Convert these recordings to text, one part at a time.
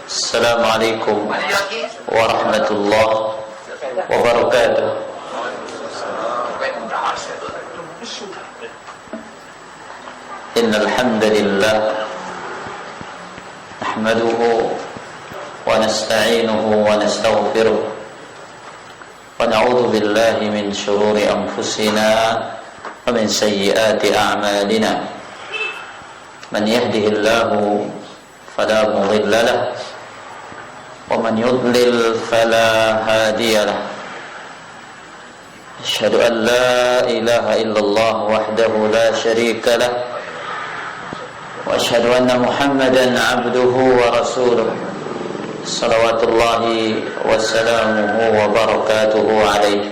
Assalamualaikum warahmatullahi wabarakatuh. Innal hamdalillah nahmaduhu wa nasta'inuhu wa nastaghfiruh wa na'udzu billahi min shururi anfusina wa min sayyiati a'malina. Man yahdihillahu fala mudilla lahu wa man yudlil fala hadiya lahu. Asyhadu an la ilaha illallah wahdahu la syarika lahu wa asyhadu anna Muhammadan abduhu wa rasuluh salawatullahi wa salamuhu wa barakatuhu alaihi.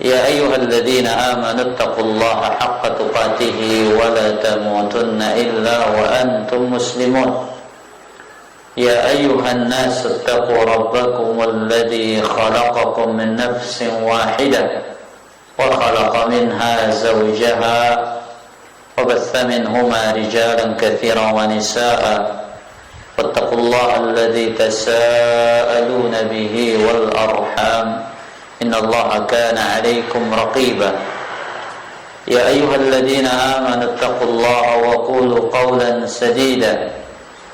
Ya ayyuhalladzina amanu taqullaha haqqa tuqatih wa la tamutunna illa wa antum muslimun. Ya ayyuhan nas taqu rabbakum alladzi khalaqakum min nafsin wahidah wa khalaqa minha zawjaha wa batha minhuma rijalan katsiran wa nisaa'a wattaqullaha alladzi tasaaluna bihi wal arham innallaha kana 'alaykum raqiba. Ya ayyuhalladzina amanu taqullaha wa qulu qawlan sadida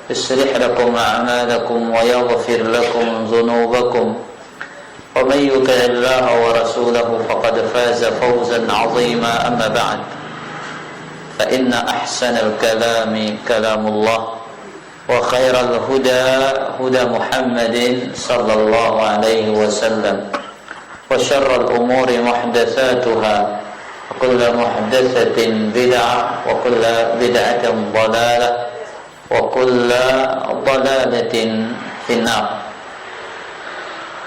yuslih lakum a'malakum wa yaghfir lakum dhunubakum wa may yuti'illaha wa rasulahu faqad faza fawzan 'azima. Amma ba'd, fa inna ahsanal kalami kalamullah wa khairal huda huda Muhammadin sallallahu alaihi wasallam wa syarrul umuri muhdatsatuha wa kullu muhdatsatin bid'ah wa kullu bid'atin dhalalah wa kullu dhalalatin finnar.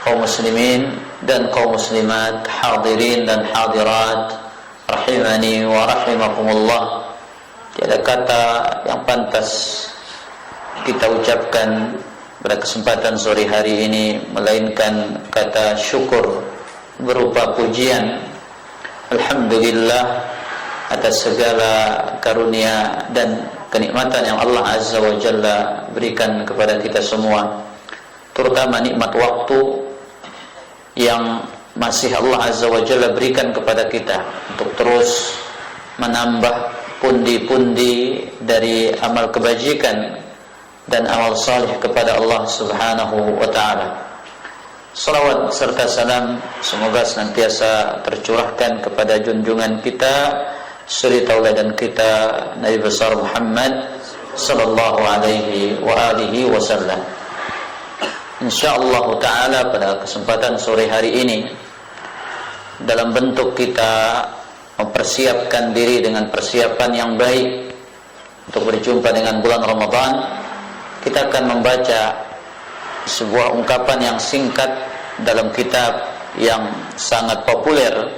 Kaum muslimin dan kaum muslimat, hadirin dan hadirat rahimani wa rahimakumullah. Tiada kata yang pantas kita ucapkan pada kesempatan sore hari ini melainkan kata syukur berupa pujian. Alhamdulillah atas segala karunia dan kenikmatan yang Allah Azza wa Jalla berikan kepada kita semua, terutama nikmat waktu yang masih Allah Azza wa Jalla berikan kepada kita untuk terus menambah pundi-pundi dari amal kebajikan dan amal salih kepada Allah Subhanahu wa ta'ala. Salawat serta salam semoga senantiasa tercurahkan kepada junjungan kita, suri tauladan kita, Nabi besar Muhammad sallallahu alaihi wa alihi wasallam. Insyaallah taala pada kesempatan sore hari ini, dalam bentuk kita mempersiapkan diri dengan persiapan yang baik untuk berjumpa dengan bulan Ramadan, kita akan membaca sebuah ungkapan yang singkat dalam kitab yang sangat populer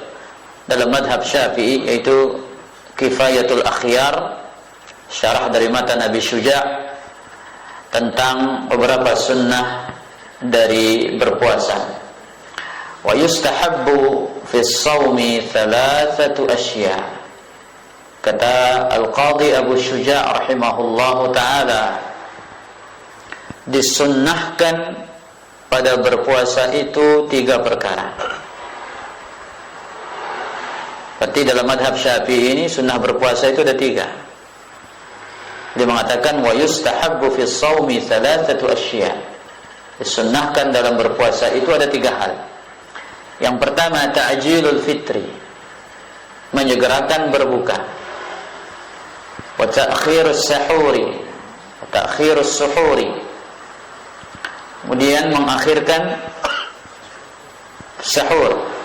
dalam madhab Syafi'i, yaitu Kifayatul Akhyar, syarah dari matan Abi Syuja' tentang beberapa sunnah dari berpuasa. Wa yustahabbu fi shaumi thalathatu asya. Kata Al-Qadhi Abu Syuja' rahimahullahu ta'ala, disunnahkan pada berpuasa itu 3 perkara. Berarti dalam madhab Syafi'i ini sunnah berpuasa itu ada 3. Dia mengatakan wa yustahabbu fi shaumi thalathatu asya. Disunnahkan dalam berpuasa itu ada 3 hal. Yang pertama, ta'jilul fitri, menyegerakan berbuka. Wa ta'khirus sahuri, wa ta'khirus suhuri, kemudian mengakhirkan sahur.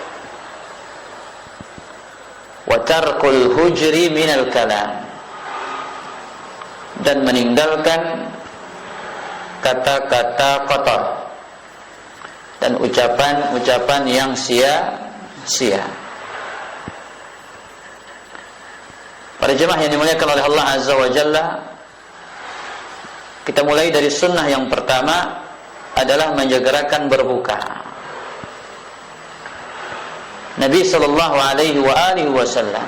Wa tarkul hujri minal kalam, dan meninggalkan kata-kata kotor dan ucapan-ucapan yang sia-sia. Para jemaah yang dimuliakan oleh Allah Azza wa Jalla, kita mulai dari sunnah yang pertama adalah menyegerakan berbuka. Nabi sallallahu alaihi wa alihi wasallam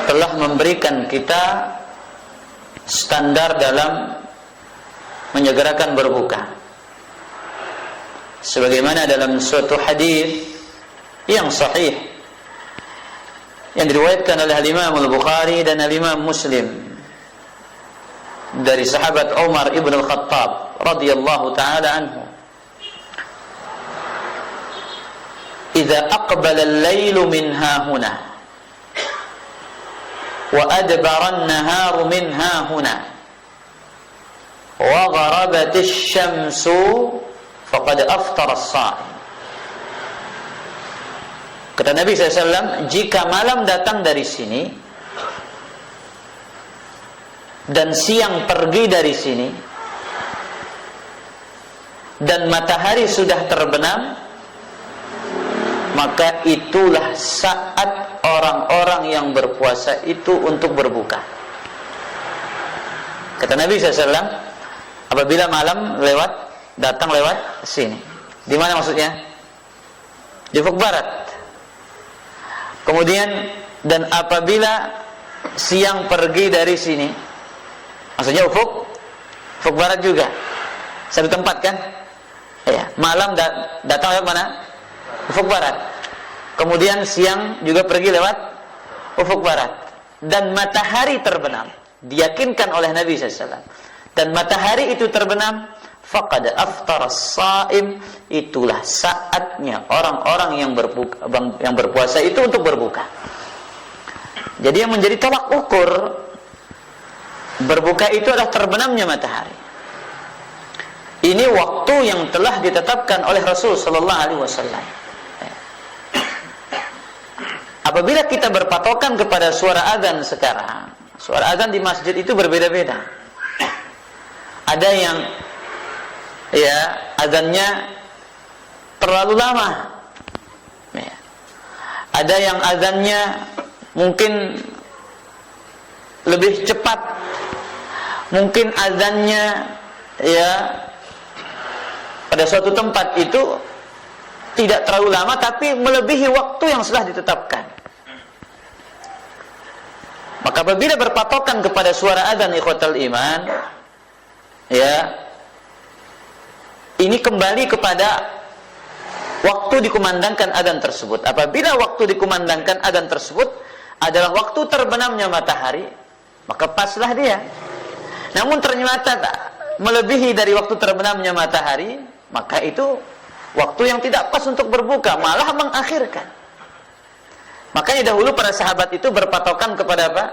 telah memberikan kita standar dalam menyegerakan berbuka. Sebagaimana dalam suatu hadis yang sahih yang diriwayatkan oleh Imam Al-Bukhari dan Imam Muslim dari sahabat Umar ibn Al-Khattab radhiyallahu taala anhu, "Idza aqbala al-lailu min hahuna wa adbara an-naharu min hahuna wa gharabat asy-syamsu faqad aftara as-sha'im." Kata Nabi SAW, jika malam datang dari sini dan siang pergi dari sini dan matahari sudah terbenam, maka itulah saat orang-orang yang berpuasa itu untuk berbuka. Kata Nabi SAW, apabila malam datang lewat sini. Di mana maksudnya? Di ufuk barat. Kemudian, dan apabila siang pergi dari sini, maksudnya ufuk barat juga, satu tempat kan? Ya, malam datang lewat mana? Ufuk barat. Kemudian siang juga pergi lewat ufuk barat. Dan matahari terbenam, diyakinkan oleh Nabi SAW. Dan matahari itu terbenam, faqad aftara as-sha'im, itulah saatnya orang-orang yang berpuasa itu untuk berbuka. Jadi yang menjadi tolak ukur berbuka itu adalah terbenamnya matahari. Ini waktu yang telah ditetapkan oleh Rasul sallallahu alaihi wasallam. Apabila kita berpatokan kepada suara azan sekarang, suara azan di masjid itu berbeda-beda. Ada yang azannya terlalu lama. Ada yang azannya mungkin lebih cepat. Mungkin azannya pada suatu tempat itu tidak terlalu lama tapi melebihi waktu yang sudah ditetapkan. Maka apabila berpatokan kepada suara azan ikhwatal iman, ini kembali kepada waktu dikumandangkan adzan tersebut. Apabila waktu dikumandangkan adzan tersebut adalah waktu terbenamnya matahari, maka paslah dia. Namun ternyata melebihi dari waktu terbenamnya matahari, maka itu waktu yang tidak pas untuk berbuka, malah mengakhirkan. Makanya dahulu para sahabat itu berpatokan kepada apa?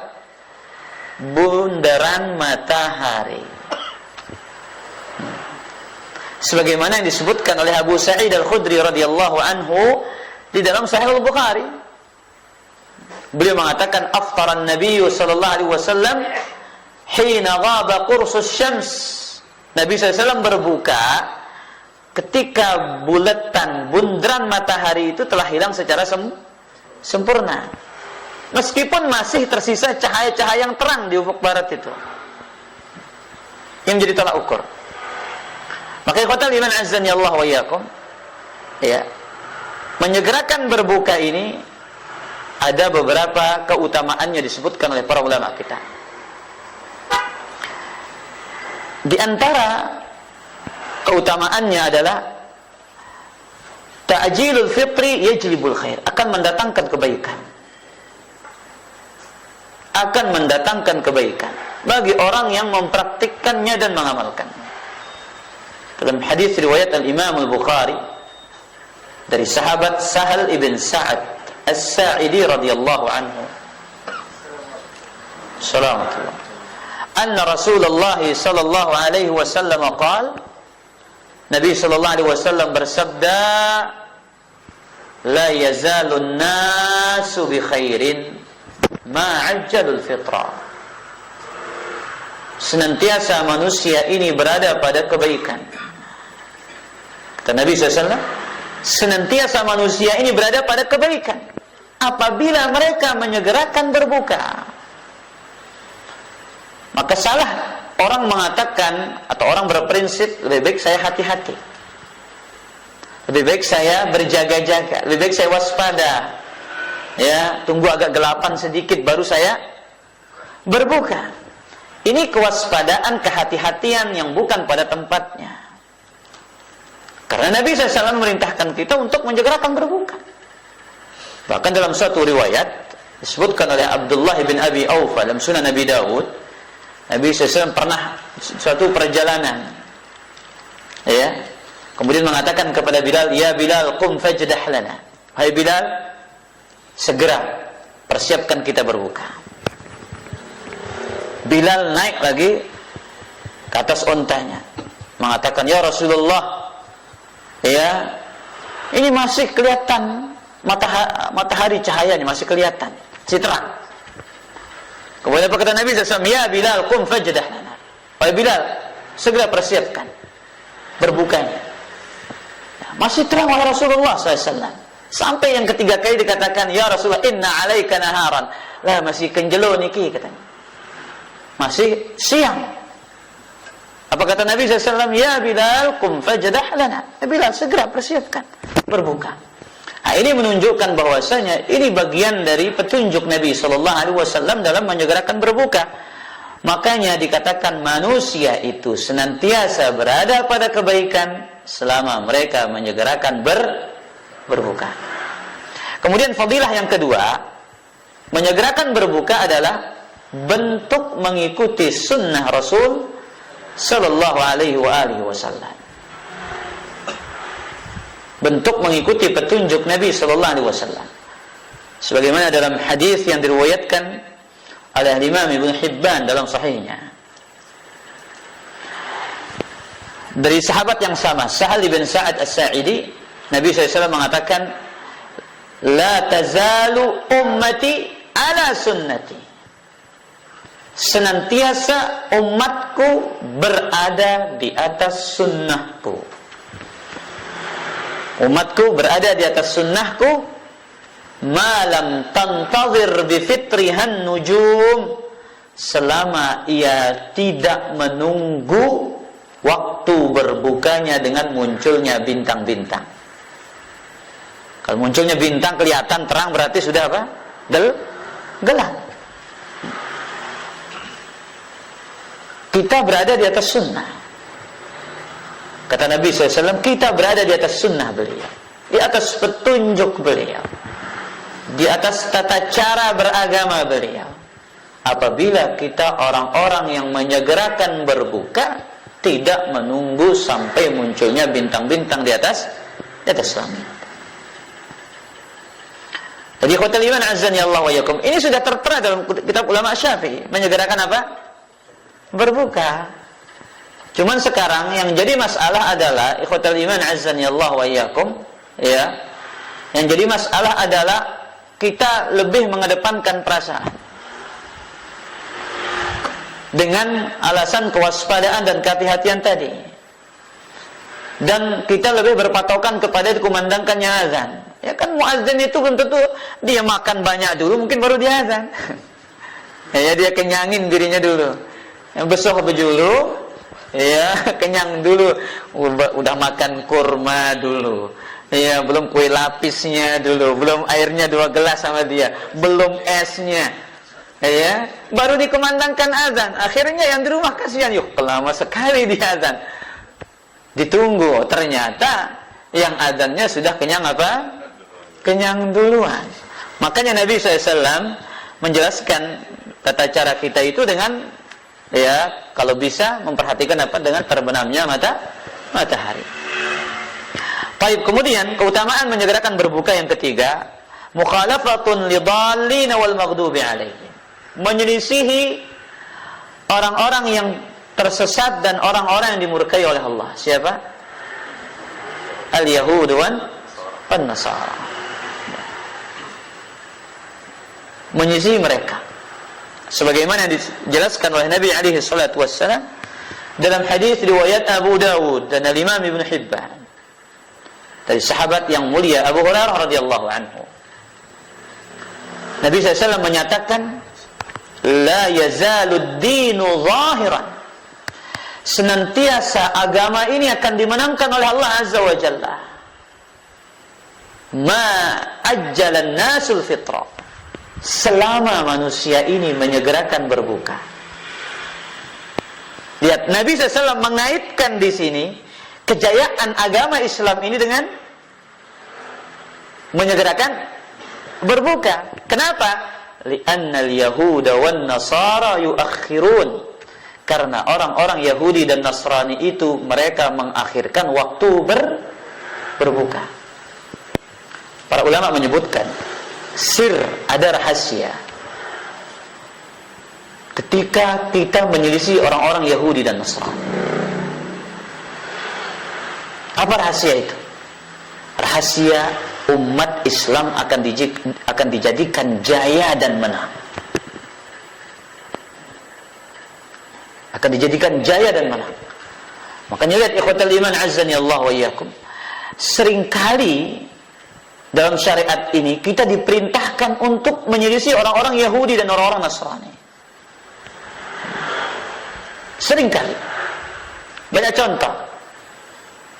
Bundaran matahari. Sebagaimana yang disebutkan oleh Abu Sa'id Al-Khudri radhiyallahu anhu di dalam Sahih Al-Bukhari. Beliau mengatakan aftaran Nabi sallallahu alaihi wasallam hina ghaba qursus syams. Nabi SAW berbuka ketika bulatan bundaran matahari itu telah hilang secara sempurna. Meskipun masih tersisa cahaya-cahaya yang terang di ufuk barat itu. Yang jadi tolak ukur. Maka ikhwatal iman azzani Allah wa iyyakum, menyegerakan berbuka ini ada beberapa keutamaannya disebutkan oleh para ulama kita. Di antara keutamaannya adalah ta'jilul fitri yajlibul khair, akan mendatangkan kebaikan. Akan mendatangkan kebaikan bagi orang yang mempraktikkannya dan mengamalkannya. Dalam hadis riwayat Al-Imam Al-Bukhari dari sahabat Sahal ibn Sa'ad As-Sa'idi radhiyallahu anhu, salamatullah, anna Rasulullah sallallahu alaihi wasallam qala, Nabi sallallahu alaihi wasallam bersabda, la yazalun nasu bi khairin ma ajjalul fitra. Senantiasa manusia ini berada pada kebaikan. Kata Nabi SAW, senantiasa manusia ini berada pada kebaikan apabila mereka menyegerakan berbuka. Maka salah orang mengatakan atau orang berprinsip lebih baik saya hati-hati, lebih baik saya berjaga-jaga, lebih baik saya waspada, tunggu agak gelapan sedikit baru saya berbuka. Ini kewaspadaan, kehati-hatian yang bukan pada tempatnya. Karena Nabi SAW memerintahkan kita untuk menyegerakan berbuka. Bahkan dalam suatu riwayat disebutkan oleh Abdullah bin Abi Aufa dalam Sunan Nabi Daud, Nabi SAW pernah suatu perjalanan, ya, kemudian mengatakan kepada Bilal, "Ya Bilal, qum fajdah lana." Hai Bilal, segera persiapkan kita berbuka. Bilal naik lagi ke atas ontanya, mengatakan, "Ya Rasulullah, ya, ini masih kelihatan matahari cahayanya masih kelihatan, masih terang." Kemudian apa kata Nabi SAW? "Ya Bilal, qum fajdah lana." Wahai Bilal, segera persiapkan berbukanya. Masih terang wahai Rasulullah SAW. Sampai yang ketiga kali dikatakan, "Ya Rasulullah, inna alaika naharan." Lah, masih kenjelo niki katanya. Masih siang. Apa kata Nabi SAW? "Ya Bilal, qum fajdah lana." Ya Bilal, segera persiapkan berbuka. Nah, ini menunjukkan bahwasanya ini bagian dari petunjuk Nabi SAW dalam menyegerakan berbuka. Makanya dikatakan manusia itu senantiasa berada pada kebaikan selama mereka menyegerakan berbuka. Kemudian fadilah yang kedua, menyegerakan berbuka adalah bentuk mengikuti sunnah Rasul Sallallahu Alaihi Wasallam. Bentuk mengikuti petunjuk Nabi Sallallahu Alaihi Wasallam. Sebagaimana dalam hadis yang diriwayatkan oleh Imam Ibnu Hibban dalam sahihnya, dari sahabat yang sama, Sahal bin Sa'ad As-Sa'idi, Nabi SAW mengatakan, "La tazalu ummati ala sunnati." Senantiasa umatku berada di atas sunnahku. Umatku berada di atas sunnahku malam tantazir bifitrihan nujum, selama ia tidak menunggu waktu berbukanya dengan munculnya bintang-bintang. Kalau munculnya bintang kelihatan terang, berarti sudah apa? Gelap. Kita berada di atas sunnah. Kata Nabi SAW, kita berada di atas sunnah beliau, di atas petunjuk beliau, di atas tata cara beragama beliau. Apabila kita orang-orang yang menyegerakan berbuka, tidak menunggu sampai munculnya bintang-bintang di atas langit. Jadi khotul iman azan ya Allah wa yakum, ini sudah tertera dalam kitab ulama Syafi'i, menyegerakan apa? Berbuka. Cuman sekarang yang jadi masalah adalah ikhwatal iman azan ya Allah wa yakum, ya. Yang jadi masalah adalah kita lebih mengedepankan perasaan dengan alasan kewaspadaan dan kehati-hatian tadi. Dan kita lebih berpatokan kepada dikumandangkannya azan. Ya kan muazzin itu belum tentu dia makan banyak dulu, mungkin baru dia azan. Ya dia kenyangin dirinya dulu. Yang besok bejulu, ya kenyang dulu, udah makan kurma dulu, ya belum kue lapisnya dulu, belum airnya 2 gelas sama dia, belum esnya, ya baru dikumandangkan azan. Akhirnya yang di rumah kasihan, yuk lama sekali dia azan. Ditunggu, ternyata yang azannya sudah kenyang apa? Kenyang duluan. Makanya Nabi SAW menjelaskan tata cara kita itu dengan, ya kalau bisa memperhatikan apa? Dengan terbenamnya matahari. Baik, kemudian keutamaan menyegerakan berbuka yang ketiga, mukhalafatun lidallin wal maghdubi alaihim, menyelisihi orang-orang yang tersesat dan orang-orang yang dimurkai oleh Allah. Siapa? Al-Yahud wan Nasara. Menyelisihi mereka. Sebagaimana dijelaskan oleh Nabi alaihi salatu wassalam dalam hadis riwayat Abu Dawud dan Imam Ibnu Hibban dari sahabat yang mulia Abu Hurairah radhiyallahu anhu. Nabi SAW menyatakan, la yazalud dinu zahiran, senantiasa agama ini akan dimenangkan oleh Allah azza wa jalla, ma ajjalan nasul fitrah, selama manusia ini menyegerakan berbuka. Lihat, Nabi SAW mengaitkan di sini kejayaan agama Islam ini dengan menyegerakan berbuka. Kenapa? Li'annal yahuda wan nasara yuakhirun. Karena orang-orang Yahudi dan Nasrani itu mereka mengakhirkan waktu berbuka. Para ulama menyebutkan sir, ada rahasia ketika kita menyelisih orang-orang Yahudi dan Nasrani. Apa rahasia itu? Rahasia umat Islam akan dijadikan jaya dan menang. Akan dijadikan jaya dan menang. Makanya lihat ikhwatal iman azzani Allah wa iyyakum. Seringkali dalam syariat ini kita diperintahkan untuk menyelisih orang-orang Yahudi dan orang-orang Nasrani. Seringkali. Banyak contoh.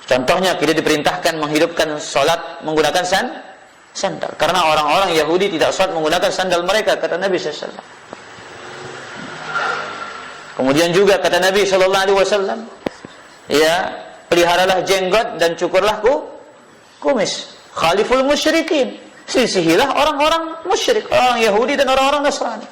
Contohnya kita diperintahkan menghidupkan sholat menggunakan sandal. Karena orang-orang Yahudi tidak sholat menggunakan sandal mereka, kata Nabi SAW. Kemudian juga kata Nabi SAW, ya, peliharalah jenggot dan cukurlah kumis. Khaliful musyrikin. Sisihilah orang-orang musyrik, orang Yahudi dan orang-orang Nasrani.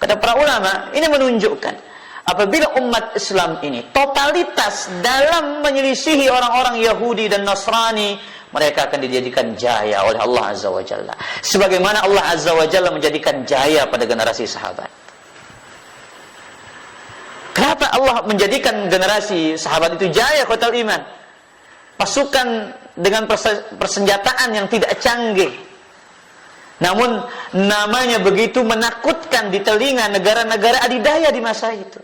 Kata para ulama, ini menunjukkan apabila umat Islam ini totalitas dalam menyelisihi orang-orang Yahudi dan Nasrani, mereka akan dijadikan jaya oleh Allah Azza wa Jalla. Sebagaimana Allah Azza wa Jalla menjadikan jaya pada generasi sahabat. Kenapa Allah menjadikan generasi sahabat itu jaya, khotal iman? Pasukan dengan persenjataan yang tidak canggih, namun namanya begitu menakutkan di telinga negara-negara adidaya di masa itu.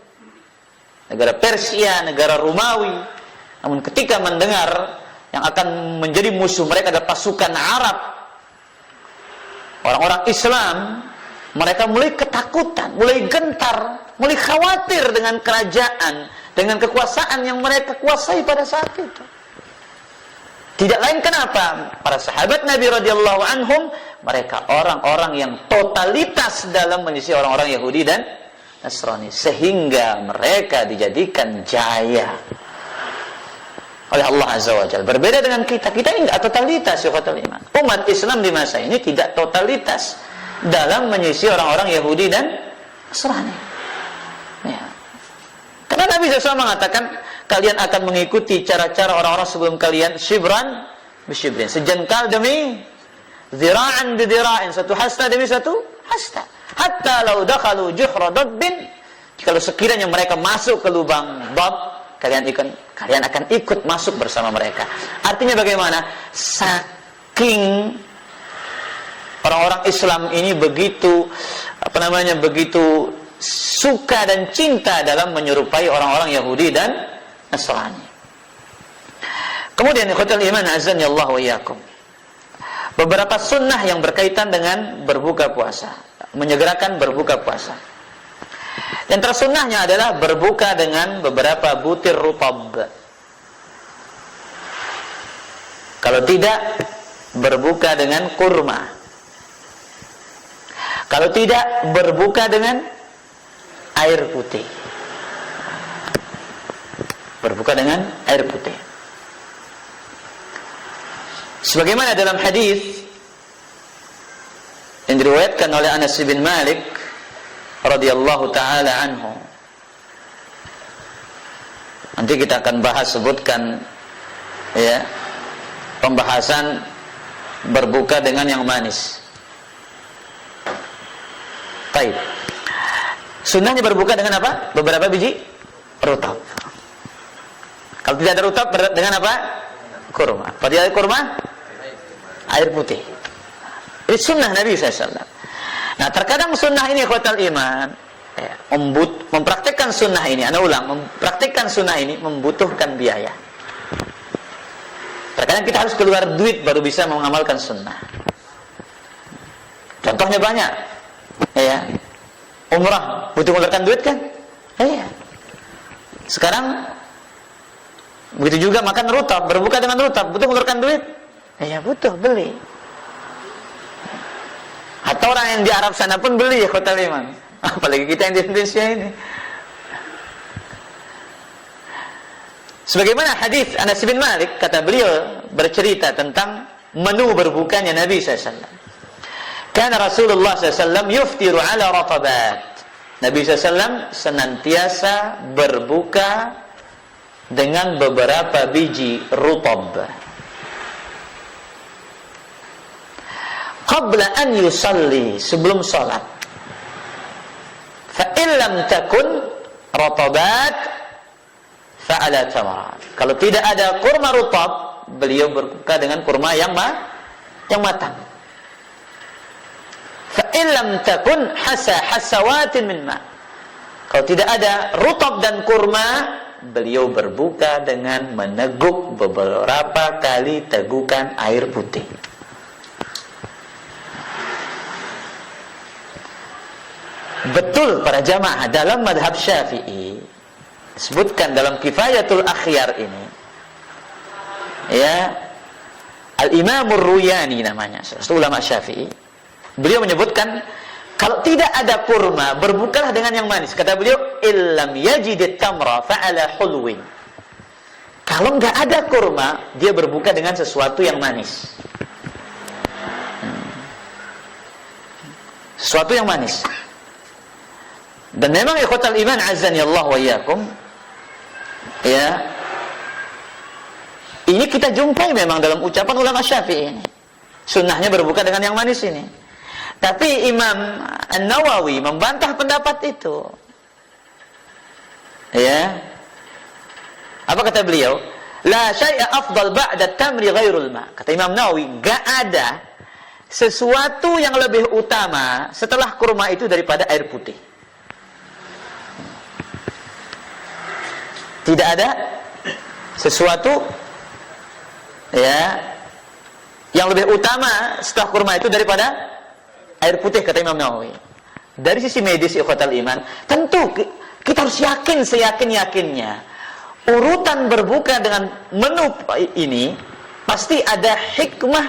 Negara Persia, negara Romawi. Namun ketika mendengar yang akan menjadi musuh mereka adalah pasukan Arab, orang-orang Islam, mereka mulai ketakutan, mulai gentar, mulai khawatir dengan kerajaan, dengan kekuasaan yang mereka kuasai pada saat itu. Tidak lain kenapa? Para sahabat Nabi radhiyallahu anhum, mereka orang-orang yang totalitas dalam menyisih orang-orang Yahudi dan Nasrani, sehingga mereka dijadikan jaya oleh Allah Azza wa Jalla. Berbeda dengan kita ini tidak totalitas, ya khawatul iman. Umat Islam di masa ini tidak totalitas dalam menyisih orang-orang Yahudi dan Nasrani. Ya. Karena Nabi SAW mengatakan, kalian akan mengikuti cara-cara orang-orang sebelum kalian, shibran bisyibrin, sejengkal demi zira'an bidira'in, satu hasta demi satu hasta. Hatta lau dakhalu juhra dabbin, kalau sekiranya mereka masuk ke lubang bab, kalian akan ikut masuk bersama mereka. Artinya bagaimana? Saking orang-orang Islam ini begitu begitu suka dan cinta dalam menyerupai orang-orang Yahudi dan Nasrani. Kemudian ikhwatul iman azan ya Allah wa iyyakum, beberapa sunnah yang berkaitan dengan berbuka puasa, menyegerakan berbuka puasa. Yang tersunnahnya adalah berbuka dengan beberapa butir rutab. Kalau tidak, berbuka dengan kurma. Kalau tidak, berbuka dengan air putih. Berbuka dengan air putih. Sebagaimana dalam hadis yang diriwayatkan oleh Anas bin Malik radhiyallahu taala anhu. Nanti kita akan sebutkan ya, pembahasan berbuka dengan yang manis. Baik. Sunnahnya berbuka dengan apa? Beberapa biji rutab. Kalau tidak ada rutab, dengan apa? Kurma. Kalau tidak ada kurma, air putih. Ini sunnah Nabi SAW. Nah, terkadang sunnah ini ikhwatal iman, ya, mempraktikkan sunnah ini, mempraktikkan sunnah ini membutuhkan biaya. Terkadang kita harus keluar duit baru bisa mengamalkan sunnah. Contohnya banyak, ya. Umrah butuh mengeluarkan duit kan? Iya. Sekarang begitu juga makan rutab, berbuka dengan rutab, butuh mengeluarkan duit? Iya, butuh, beli. Atau orang yang di Arab sana pun beli ya khotal iman. Apalagi kita yang di Indonesia ini. Sebagaimana hadis Anas bin Malik, kata beliau bercerita tentang menu berbukanya Nabi SAW. Karena Rasulullah SAW yuftiru ala ratabat. Nabi SAW senantiasa berbuka dengan beberapa biji rutab. Qabla an yusalli, sebelum salat. Fa illam takun ratabat fa'ala tamarat. Kalau tidak ada kurma rutab, beliau berbuka dengan kurma yang matang. Fa illam takun hasawatin min ma. Kalau tidak ada rutab dan kurma, beliau berbuka dengan meneguk beberapa kali tegukan air putih. Betul para jamaah, dalam madhab Syafi'i disebutkan dalam Kifayatul Akhyar ini, ya, Al-Imam Ar-Ruyani namanya, salah ulama Syafi'i. Beliau menyebutkan kalau tidak ada kurma, berbukalah dengan yang manis. Kata beliau, illam yajid tamra fa'ala hulwin. Kalau enggak ada kurma, dia berbuka dengan sesuatu yang manis. Sesuatu yang manis. Dan memang ikhwatal iman azani Allah wa iyyakum, ya, ini kita jumpai memang dalam ucapan ulama Syafi'i ini. Sunnahnya berbuka dengan yang manis ini. Tapi Imam An-Nawawi membantah pendapat itu. Ya. Apa kata beliau? La syai'a afdal ba'da tamri ghairul ma. Kata Imam Nawawi, enggak ada sesuatu yang lebih utama setelah kurma itu daripada air putih. Tidak ada sesuatu, ya, yang lebih utama setelah kurma itu daripada air putih, kata Imam Nawawi. Dari sisi medis ikhwatal iman, tentu kita harus yakin seyakin-yakinnya urutan berbuka dengan menu ini pasti ada hikmah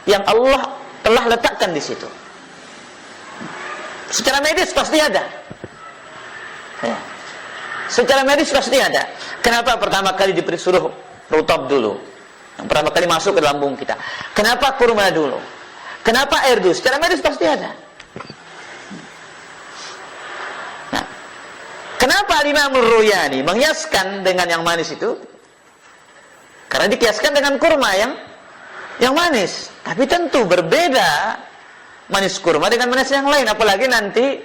yang Allah telah letakkan di situ. Secara medis pasti ada. Ya. Secara medis pasti ada. Kenapa pertama kali disuruh rutab dulu? Yang pertama kali masuk ke lambung kita. Kenapa kurma dulu? Kenapa air dulu? Secara medis pasti ada. Nah, kenapa Imam Ar-Ruyani mengiaskan dengan yang manis itu? Karena dikiaskan dengan kurma yang manis. Tapi tentu berbeda manis kurma dengan manis yang lain. Apalagi nanti,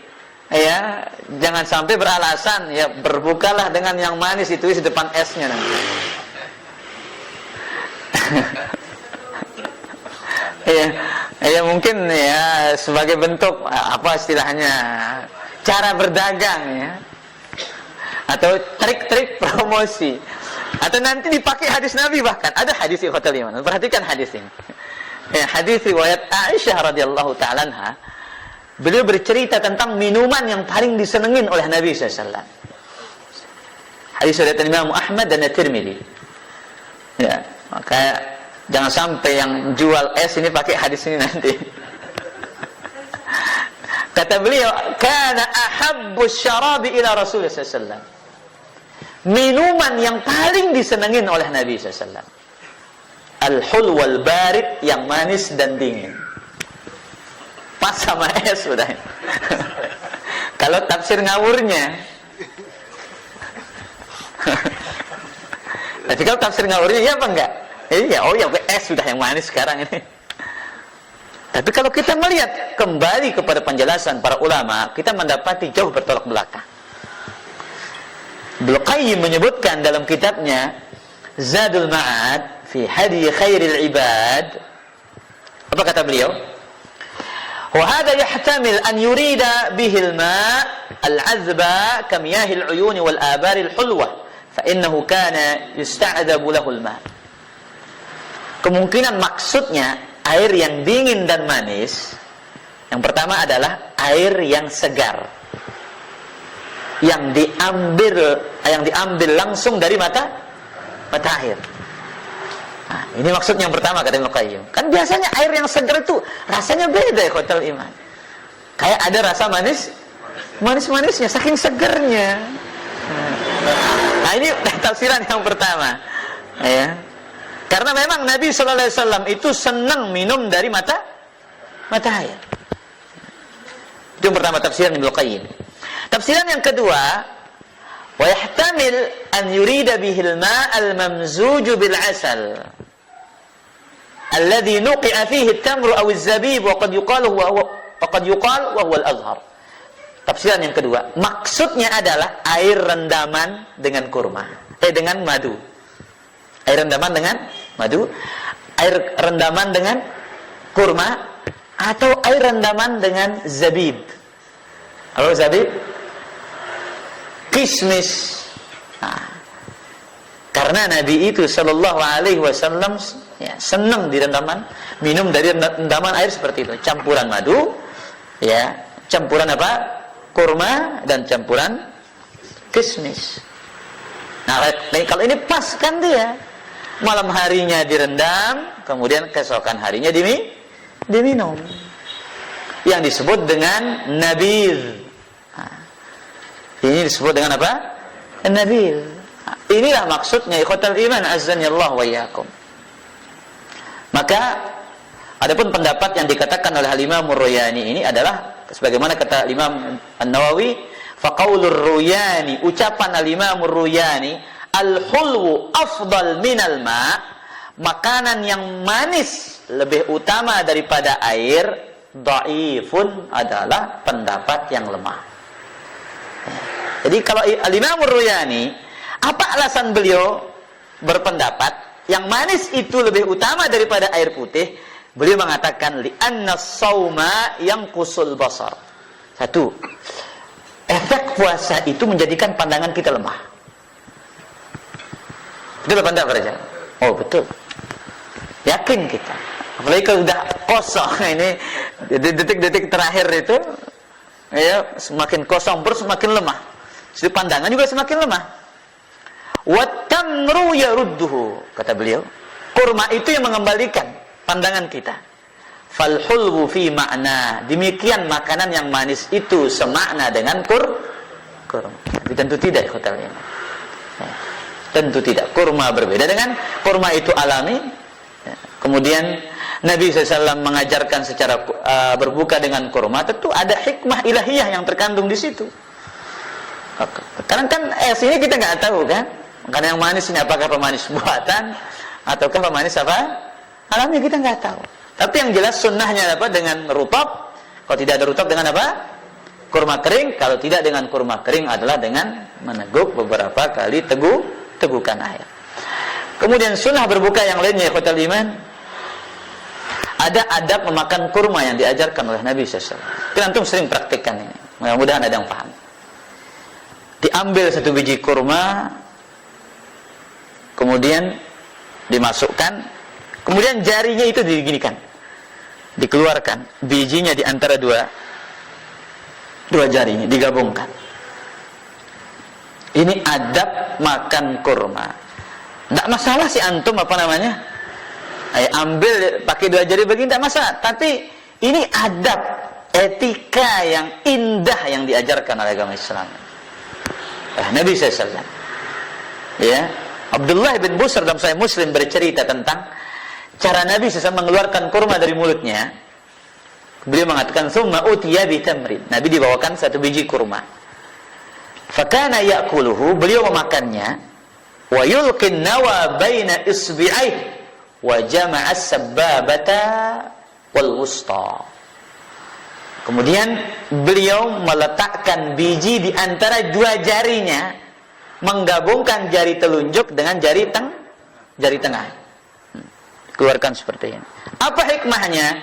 ya, jangan sampai beralasan, ya, berbukalah dengan yang manis itu di depan esnya nanti. Ya mungkin, ya, sebagai bentuk apa istilahnya, cara berdagang, ya, atau trik-trik promosi, atau nanti dipakai hadis Nabi. Bahkan ada hadis ikhwatul iman, perhatikan hadis ini, ya, hadis riwayat Aisyah radhiyallahu ta'ala anha. Beliau bercerita tentang minuman yang paling disenengin oleh Nabi SAW. Hadis riwayat Imam Ahmad dan At-Tirmidzi. Ya, maka jangan sampai yang jual es ini pakai hadis ini nanti. Kata beliau, kana ahabbus syarabi ila Rasulullah SAW. Minuman yang paling disenengin oleh Nabi SAW. Al-hulwal barid, yang manis dan dingin. Pas sama es sudah. Kalau tafsir ngawurnya. Tapi kalau tafsir ngawurnya, iya apa enggak? Iya, oh ya, es sudah yang manis sekarang ini. Tapi kalau kita melihat kembali kepada penjelasan para ulama, kita mendapati jauh bertolak belakang. Ibnu Qayyim menyebutkan dalam kitabnya Zadul Ma'ad fi Hadi Khairil Ibad. Apa kata beliau? وهذا يحتمل أن يريد به الماء العذب كمياه العيون والآبار الحلوة فإنه كان يستعذب له الماء. Kemungkinan maksudnya air yang dingin dan manis. Yang pertama adalah air yang segar, yang diambil langsung dari mata air. Nah, ini maksud yang pertama kata Ibnu Qayyim. Kan biasanya air yang segar itu rasanya beda ya ikhwatul iman. Kayak ada rasa manisnya saking segernya. Nah, ini tafsiran yang pertama. Ya. Karena memang Nabi sallallahu alaihi wasallam itu senang minum dari mata air. Itu yang pertama tafsiran Ibnu Qayyim. Tafsiran yang kedua, wa yahtamil an yurida bihil ma' al-mamzuj bil 'asal alladhi nuqi'a fihi at-tamru aw az-zabib wa qad yuqal wa huwa al-azhar. Tafsiran yang kedua, maksudnya adalah air rendaman dengan kurma, dengan madu. Air rendaman dengan madu, air rendaman dengan kurma, atau air rendaman dengan zabib. Apa zabib? Kismis. Nah, karena Nabi itu sallallahu alaihi wasallam ya, senang di rendaman, minum dari rendaman air seperti itu, campuran madu, ya, campuran apa? Kurma dan campuran kismis. Nah, kalau ini pas kan dia. Malam harinya direndam, kemudian keesokan harinya diminum. Yang disebut dengan nabir. Nah, ini disebut dengan apa? Nabir. Nah, inilah maksudnya ikhwatal iman azzanillahu wa iyyakum. Maka adapun pendapat yang dikatakan oleh Al-Imam Ar-Ruyani ini adalah sebagaimana kata Imam An-Nawawi, faqaulur Ruyani, ucapan Al-Imam Ar-Ruyani, al-hulwu afdal minal ma', makanan yang manis lebih utama daripada air, dhaifun, adalah pendapat yang lemah. Jadi kalau Al-Imam Ar-Ruyani, apa alasan beliau berpendapat yang manis itu lebih utama daripada air putih? Beliau mengatakan li'anna as-sauma yanqusul basar. Satu, efek puasa itu menjadikan pandangan kita lemah. Betul apa enggak Raja? Oh betul. Yakin kita. Apalagi kalau udah kosong ini detik-detik terakhir itu, ya semakin kosong semakin lemah. Jadi pandangan juga semakin lemah. Wat-tamru yarudduhu, kata beliau. Kurma itu yang mengembalikan pandangan kita. Fal hulwu fi ma'na. Demikian makanan yang manis itu semakna dengan kurma. Tapi tentu tidak hotelnya. Tentu tidak. Kurma berbeda dengan kurma itu alami. Kemudian Nabi SAW mengajarkan secara berbuka dengan kurma. Tentu ada hikmah ilahiyah yang terkandung di situ. Karena kan es ini kita nggak tahu kan. Karena yang manis ini apakah pemanis buatan ataukah pemanis apa? Alami, kita nggak tahu. Tapi yang jelas sunnahnya apa? Dengan rutab. Kalau tidak ada rutab dengan apa? Kurma kering. Kalau tidak dengan kurma kering adalah dengan meneguk beberapa kali tegukan air. Kemudian sunnah berbuka yang lainnya ikhwatal iman, ada adab memakan kurma yang diajarkan oleh Nabi SAW. Kita antum sering praktikkan ini. Mudah-mudahan ada yang paham. Diambil satu biji kurma, kemudian dimasukkan, kemudian jarinya itu diginikan, dikeluarkan, bijinya di antara dua jarinya digabungkan. Ini adab makan kurma. Tidak masalah si antum ambil pakai dua jari begini, tidak masalah. Tapi ini adab, etika yang indah yang diajarkan oleh agama Islam. Nabi SAW. Ya, Abdullah bin Busr dalam Sahih Muslim bercerita tentang cara Nabi SAW mengeluarkan kurma dari mulutnya. Beliau mengatakan, "Tsumma utiya bi tamrin." Nabi dibawakan satu biji kurma. Fakana ya'kuluhu, beliau memakannya, wa yulqin nawa baina isbi'aihi wa jama'a as-sabbabata wal wusta. Kemudian beliau meletakkan biji di antara dua jarinya, menggabungkan jari telunjuk dengan jari tengah. Keluarkan seperti ini. Apa hikmahnya?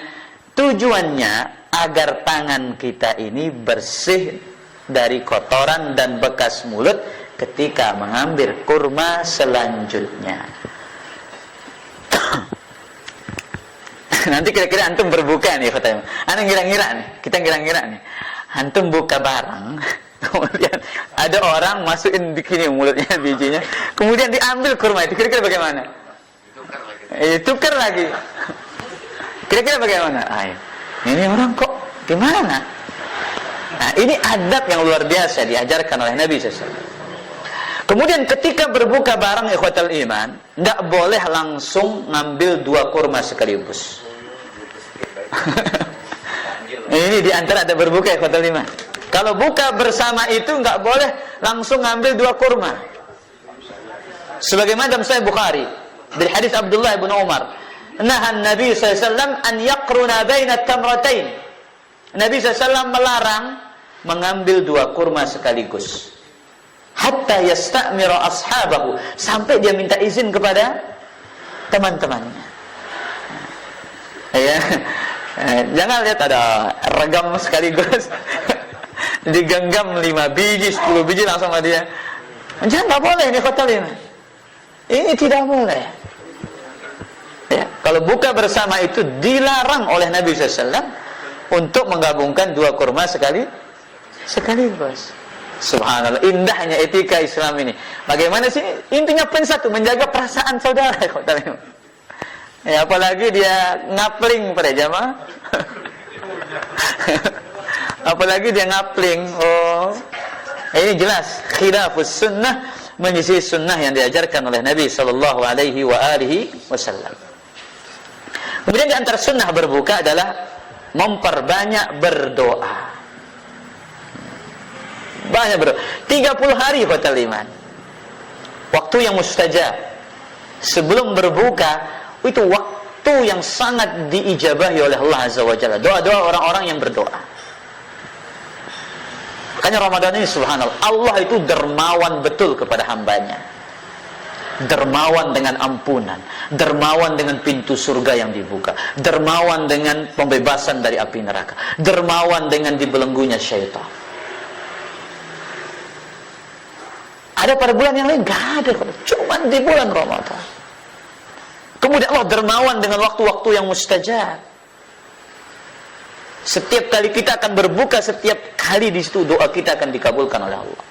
Tujuannya agar tangan kita ini bersih dari kotoran dan bekas mulut ketika mengambil kurma selanjutnya. Nanti kira-kira antum berbuka nih katanya. Kita ngira-ngira nih. Antum buka barang, kemudian ada orang masukin begini mulutnya bijinya, kemudian diambil kurma itu, kira-kira bagaimana? Tukar lagi. Kira-kira bagaimana? Ini orang kok gimana? Nah, ini adab yang luar biasa diajarkan oleh Nabi SAW. Kemudian ketika berbuka bareng ikhwatal iman, tidak boleh langsung ngambil 2 kurma sekaligus. Ini diantara ada berbuka ikhwatal iman. Kalau buka bersama itu nggak boleh langsung ngambil 2 kurma. Sebagaimana dalam Sahih Bukhari dari hadis Abdullah bin Umar, nahan Nabi SAW an yaqruna baina tamratain. Nabi SAW melarang mengambil 2 kurma sekaligus. Hatta yasta'mira ashabahu, sampai dia minta izin kepada teman-temannya. Ya. Jangan lihat ada regam sekaligus digenggam 5 biji, 10 biji langsung sama dia. Jangan, tak boleh ini khotalin. Ini tidak boleh. Ya, kalau buka bersama itu dilarang oleh Nabi SAW untuk menggabungkan 2 kurma sekaligus. Subhanallah, indahnya etika Islam ini. Bagaimana sih? Intinya satu, menjaga perasaan saudara. Ya, apalagi dia ngapling pada jamaah. Apalagi dia ngapling. Oh, ini jelas khilafus sunnah, menyisih sunnah yang diajarkan oleh Nabi sallallahu alaihi wasallam. Kemudian di antara sunnah berbuka adalah memperbanyak berdoa. Banyak berdoa. 30 hari fatal iman. Waktu yang mustajab. Sebelum berbuka, itu waktu yang sangat diijabahi oleh Allah Azza wa Jalla. Doa-doa orang-orang yang berdoa. Makanya Ramadan ini subhanallah, Allah itu dermawan betul kepada hambanya. Dermawan dengan ampunan, dermawan dengan pintu surga yang dibuka, dermawan dengan pembebasan dari api neraka, dermawan dengan dibelenggunya syaitan. Ada pada bulan yang lain gak ada, cuma di bulan Ramadan. Kemudian Allah dermawan dengan waktu-waktu yang mustajab. Setiap kali kita akan berbuka, setiap kali di situ doa kita akan dikabulkan oleh Allah.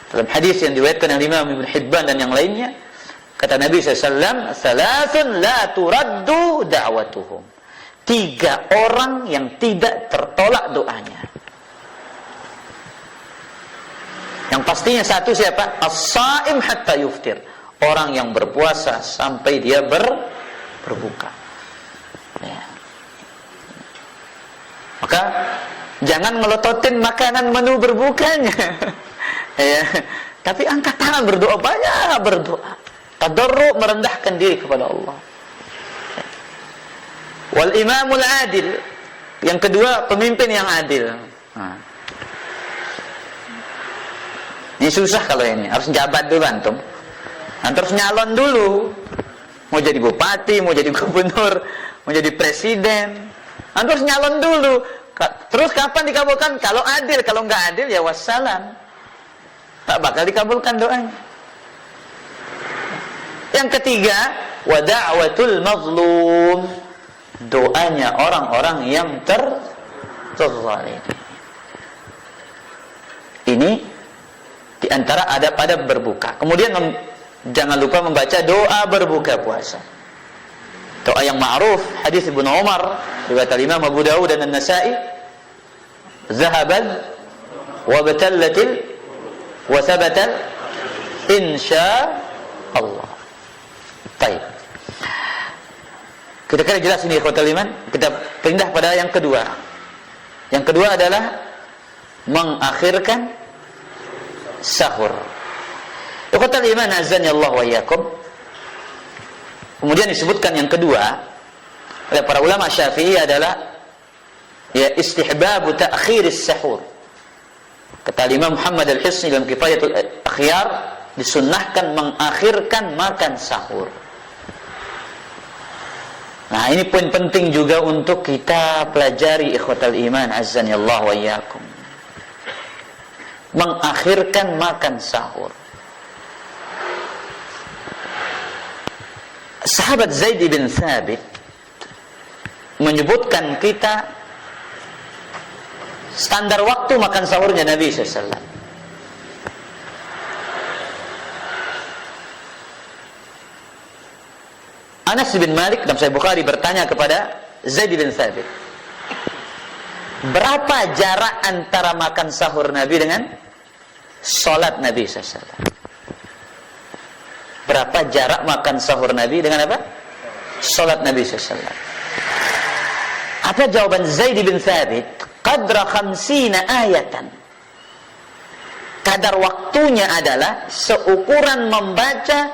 Dalam hadis yang diriwayatkan oleh Imam Ibn Hibban dan yang lainnya, kata Nabi SAW, "Salasun la turaddu da'watuhum." 3 orang yang tidak tertolak doanya. Yang pastinya satu siapa? As-saim hatta yuftir. Orang yang berpuasa sampai dia berbuka. Ya. Maka jangan melototin makanan menu berbukanya. Ya. Tapi angkat tangan berdoa, banyak berdoa. Tadarru, merendahkan diri kepada Allah. Wal imamul adil. Yang kedua, pemimpin yang adil. Nah. Ini susah kalau ini, harus jabat dulu antum. Harus nyalon dulu. Mau jadi bupati, mau jadi gubernur, mau jadi presiden. Harus nyalon dulu. Terus kapan dikabulkan? Kalau adil, kalau nggak adil ya wassalam. Tak bakal dikabulkan doanya. Yang ketiga, wa da'watul mazlum. Doanya orang-orang yang terzalim. Ini di antara adab-adab berbuka. Kemudian jangan lupa membaca doa berbuka puasa. Doa yang ma'ruf, hadis Ibnu Umar, riwayat Imam Abu Dawud dan An-Nasa'i, "Zahaban wa batallatil wa thabatal insya Allah." Baik. Kira-kira jelas ini ikhwatul iman. Kita pindah pada yang kedua. Yang kedua adalah mengakhirkan sahur. Ikhwatul iman azani Allah wa iyyakum. Kemudian disebutkan yang kedua oleh para ulama Syafi'i adalah ya istihbabu ta'khiris sahur. Kata Imam Muhammad Al-Hisni dalam Kifayatul Akhyar, disunnahkan mengakhirkan makan sahur. Nah, ini poin penting juga untuk kita pelajari ikhwatul iman azani Allah wa iyyakum. Mengakhirkan makan sahur. Sahabat Zaid bin Thabit menyebutkan kita standar waktu makan sahurnya Nabi SAW. Anas bin Malik dalam Sahih Bukhari bertanya kepada Zaid bin Thabit, berapa jarak antara makan sahur Nabi dengan sholat Nabi SAW? berapa jarak makan sahur Nabi dengan apa? Salat Nabi SAW. Apa jawaban Zaid bin Thabit? Qadra 50 ayatan. Kadar waktunya adalah seukuran membaca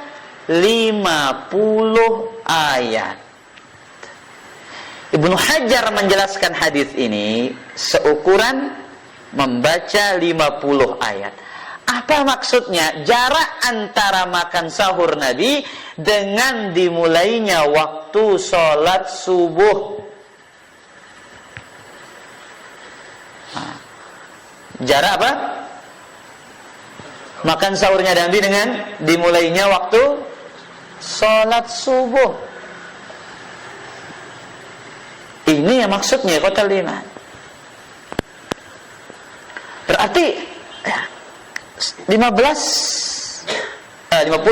50 ayat. Ibnu Hajar menjelaskan hadis ini seukuran membaca 50 ayat. Apa maksudnya? Jarak antara makan sahur Nabi dengan dimulainya waktu sholat subuh. Jarak apa? Makan sahurnya Nabi dengan dimulainya waktu sholat subuh. Ini yang maksudnya kota 5. Berarti 50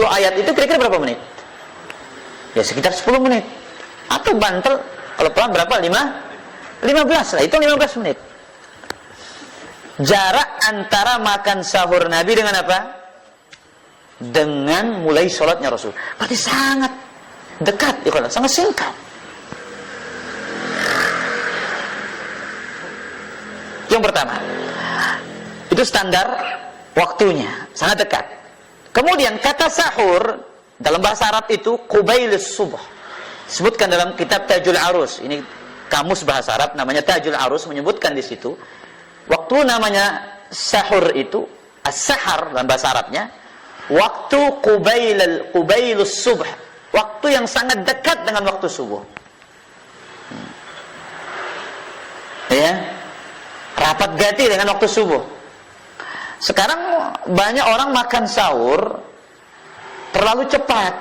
ayat itu kira-kira berapa menit? Ya sekitar 10 menit. Atau bantal kalau pelan berapa? 15 lah, itu 15 menit. Jarak antara makan sahur Nabi dengan apa? Dengan mulai sholatnya Rasul. Berarti sangat dekat, sangat singkat. Yang pertama, itu standar waktunya, sangat dekat. Kemudian kata sahur dalam bahasa Arab itu qubailus subuh. Sebutkan dalam kitab Tajul Arus. Ini kamus bahasa Arab namanya Tajul Arus menyebutkan di situ waktu namanya sahur itu as-sahar dalam bahasa Arabnya waktu qubailus subuh, waktu yang sangat dekat dengan waktu subuh. Ya. Rapat ganti dengan waktu subuh. Sekarang banyak orang makan sahur terlalu cepat.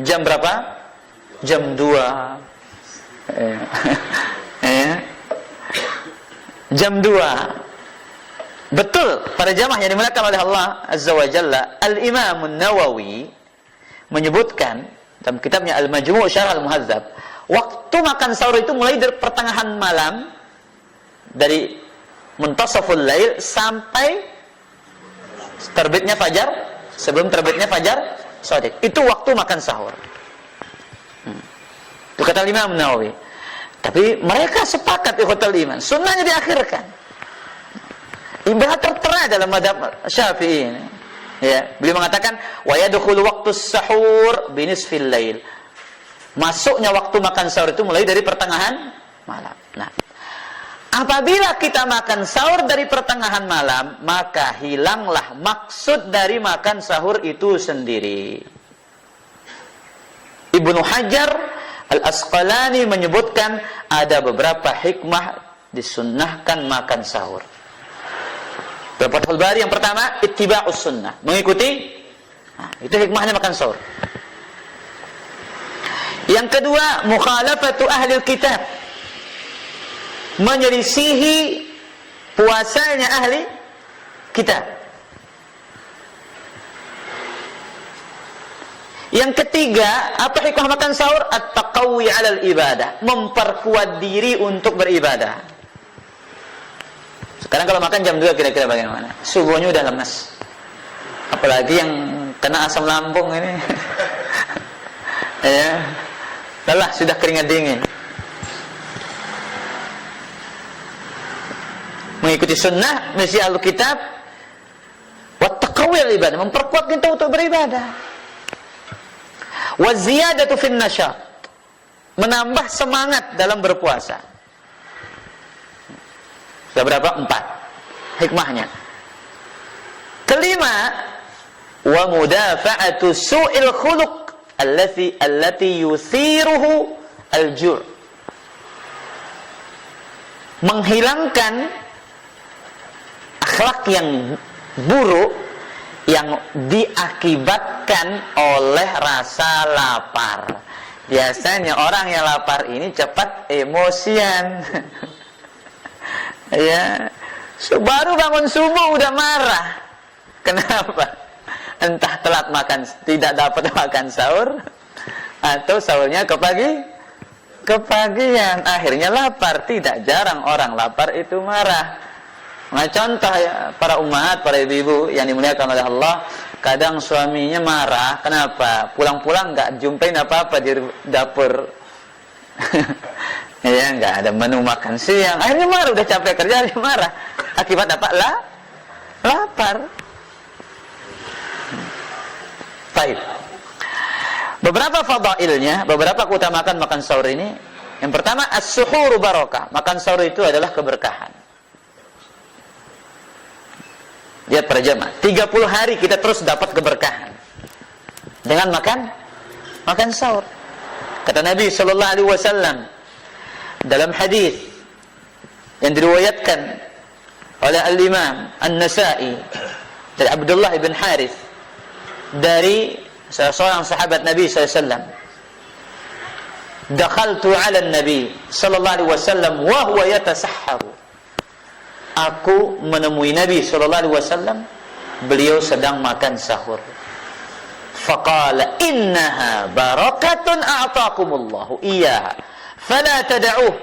Jam berapa? Jam 2. Jam 2. Betul, para jamaah yang dimuliakan oleh Allah Azza wa Jalla, Al-Imam An-Nawawi menyebutkan dalam kitabnya Al-Majmu' Syarh Al-Muhadzab, waktu makan sahur itu mulai dari pertengahan malam, dari muntasaful lail sampai terbitnya fajar, sebelum terbitnya fajar shadiq. Itu waktu makan sahur. Itu kata Imam Nawawi. Tapi mereka sepakat ikhwatal iman, sunnahnya diakhirkan. Ibarat tertera dalam madhab Syafi'i ini. Ya, beliau mengatakan wa yadkhulu waqtus sahur binisfil lail. Masuknya waktu makan sahur itu mulai dari pertengahan malam. Nah, apabila kita makan sahur dari pertengahan malam, maka hilanglah maksud dari makan sahur itu sendiri. Ibnu Hajar Al-Asqalani menyebutkan ada beberapa hikmah disunnahkan makan sahur. Dalam Fathul Bari yang pertama, ittiba'us sunnah, mengikuti. Nah, itu hikmahnya makan sahur. Yang kedua, mukhalafatu ahlil kitab, menyelisihi puasanya ahli kitab. Yang ketiga, apa hikmah makan sahur? At-taqawwi 'alal ibadah, memperkuat diri untuk beribadah. Sekarang kalau makan jam 2 kira-kira bagaimana? Subuhnya udah lemas. Apalagi yang kena asam lambung ini. Ya. Lelah, sudah keringat dingin. Mengikuti sunnah, misi Alkitab, wa taqawwil ibadah, memperkuat kita untuk beribadah. Wa ziyadatu fin nasyat, menambah semangat dalam berpuasa. Sudah berapa? 4 hikmahnya. Kelima, wa mudafa'atu su'il khuluq allati yuthiruhu al-ju', menghilangkan akhlak yang buruk yang diakibatkan oleh rasa lapar. Biasanya orang yang lapar ini cepat emosian. Ya, baru bangun subuh udah marah. Kenapa? Entah telat makan, tidak dapat makan sahur, atau sahurnya kepagian, akhirnya lapar. Tidak jarang orang lapar itu marah. Nah, contoh ya, para ummahat, para ibu-ibu yang dimuliakan oleh Allah, kadang suaminya marah, kenapa? Pulang-pulang nggak jumpain apa-apa di dapur. Ya, nggak ada menu makan siang. Akhirnya marah, udah capek kerja, dia marah. Akibat apa? Lapar. Baik. Beberapa fadailnya, beberapa keutamaan makan sahur ini. Yang pertama, as-suhur barakah. Makan sahur itu adalah keberkahan. Lihat para jamaah, 30 hari kita terus dapat keberkahan dengan makan sahur. Kata Nabi sallallahu alaihi wasallam dalam hadis yang diriwayatkan oleh Al-Imam An-Nasa'i dari Abdullah ibn Harith dari seorang sahabat Nabi sallallahu alaihi wasallam, dakhaltu 'ala an-nabi sallallahu alaihi wasallam wa huwa yatasahharu. Aku menemui Nabi sallallahu alaihi wasallam, beliau sedang makan sahur. Faqala innaha barakatun a'taakumullahu iyyaha fala tad'uh.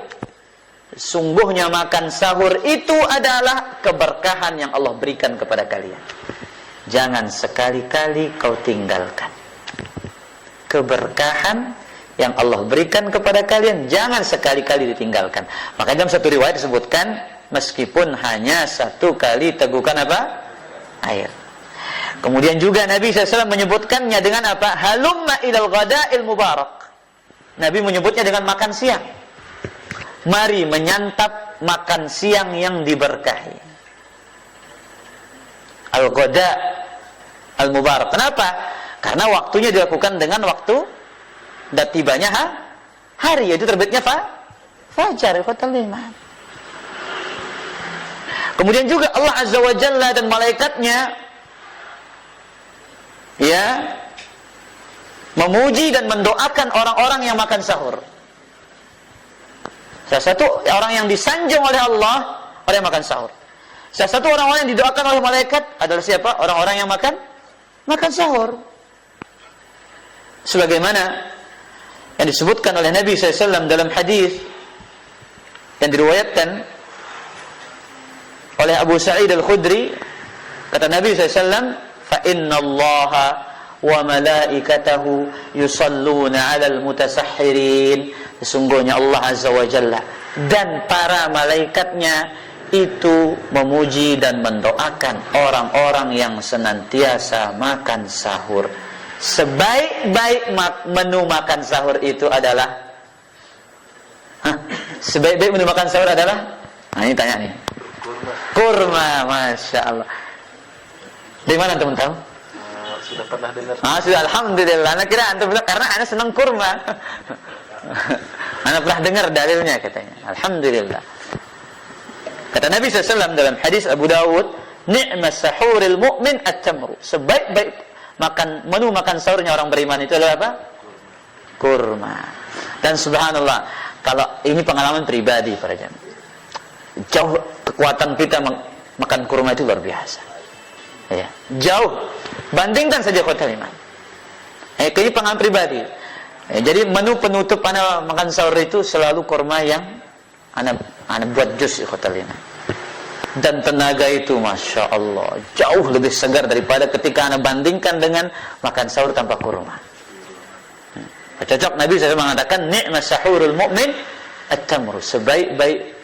Sungguhnya makan sahur itu adalah keberkahan yang Allah berikan kepada kalian. Jangan sekali-kali kau tinggalkan. Keberkahan yang Allah berikan kepada kalian jangan sekali-kali ditinggalkan. Maka dalam satu riwayat disebutkan meskipun hanya satu kali tegukan apa? Air. Kemudian juga Nabi SAW menyebutkannya dengan apa? Halumma ilal ghada'il mubarak. Nabi menyebutnya dengan makan siang. Mari menyantap makan siang yang diberkahi. Al-ghada' al-mubarak. Kenapa? Karena waktunya dilakukan dengan waktu dan tibanya hari, yaitu terbitnya fajar, fatal iman. Kemudian juga Allah Azza wa Jalla dan malaikatnya memuji dan mendoakan orang-orang yang makan sahur. Salah satu orang yang disanjung oleh Allah orang yang makan sahur. Salah satu orang-orang yang didoakan oleh malaikat adalah siapa? Orang-orang yang makan sahur. Sebagaimana yang disebutkan oleh Nabi SAW dalam hadis yang diriwayatkan oleh Abu Sa'id Al-Khudri, kata Nabi SAW, fa inna Allaha wa malaikatahu yusalluna 'alal mutasahhirin. Sesungguhnya Allah Azza wa Jalla dan para malaikatnya itu memuji dan mendoakan orang-orang yang senantiasa makan sahur. Sebaik-baik menu makan sahur itu adalah sebaik-baik menu makan sahur adalah, nah ini tanya nih, kurma. Masya Allah. Dari mana antum tahu? Sudah pernah dengar. Sudah, alhamdulillah. Anak kira antum bilang karena anak senang kurma. Anak pernah dengar dalilnya katanya. Alhamdulillah. Kata Nabi SAW dalam hadis Abu Dawud, ni'mas sahuril mu'min at-tamru. Sebaik-baik menu makan sahurnya orang beriman itu adalah apa? Kurma. Dan subhanallah, kalau ini pengalaman pribadi para jemaah, jauh kekuatan kita makan kurma itu luar biasa. Ya, jauh. Bandingkan saja kota iman. Ini pengalaman pribadi. Jadi menu penutup anak makan sahur itu selalu kurma yang anak buat jus di kota iman. Dan tenaga itu masya Allah jauh lebih segar daripada ketika anak bandingkan dengan makan sahur tanpa kurma. Cocok. Nabi SAW mengatakan ni'mas sahurul mu'min at-tamru. Sebaik-baik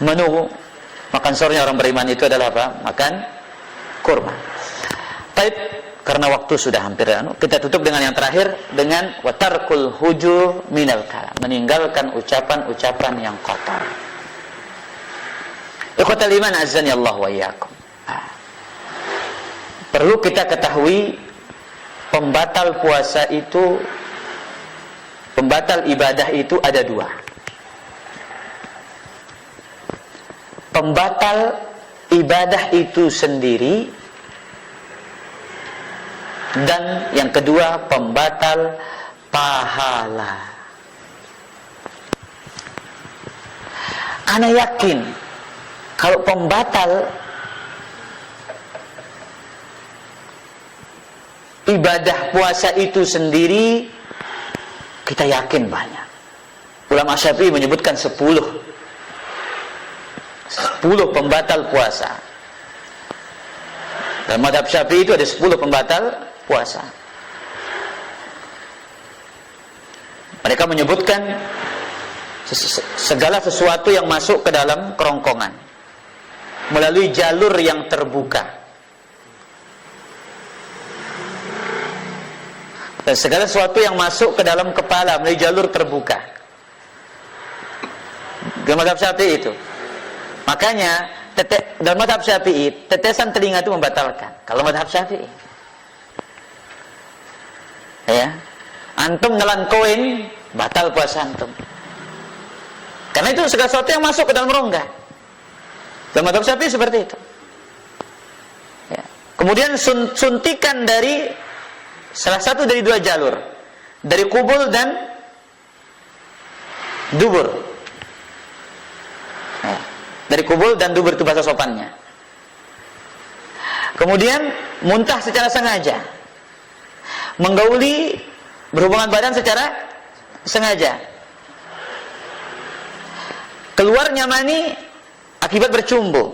menu makan sahurnya orang beriman itu adalah apa? Makan kurma. Baik, karena waktu sudah hampir, kita tutup dengan yang terakhir dengan watarkul hujur minal kalam, meninggalkan ucapan-ucapan yang kotor. Ikhwatal iman azani Allah wa iyyakum. Perlu kita ketahui pembatal puasa itu, pembatal ibadah itu ada dua. Pembatal ibadah itu sendiri, dan yang kedua pembatal pahala. Ana yakin kalau pembatal ibadah puasa itu sendiri, kita yakin banyak. Ulama Syafi'i menyebutkan 10 pembatal puasa. Dalam mazhab Syafi'i itu ada 10 pembatal puasa. Mereka menyebutkan segala sesuatu yang masuk ke dalam kerongkongan melalui jalur yang terbuka, dan segala sesuatu yang masuk ke dalam kepala melalui jalur terbuka. Dalam mazhab Syafi'i itu. Makanya dalam mazhab Syafi'i tetesan telinga itu membatalkan. Kalau mazhab Syafi'i, ya, antum nelan koin batal puasa antum. Karena itu segala sesuatu yang masuk ke dalam rongga. Dalam mazhab Syafi'i seperti itu. Ya. Kemudian suntikan dari salah satu dari 2 jalur, dari kubul dan dubur. Ya. Dari kubul dan dubur itu bahasa sopannya. Kemudian muntah secara sengaja, menggauli berhubungan badan secara sengaja, keluarnya mani akibat bercumbu,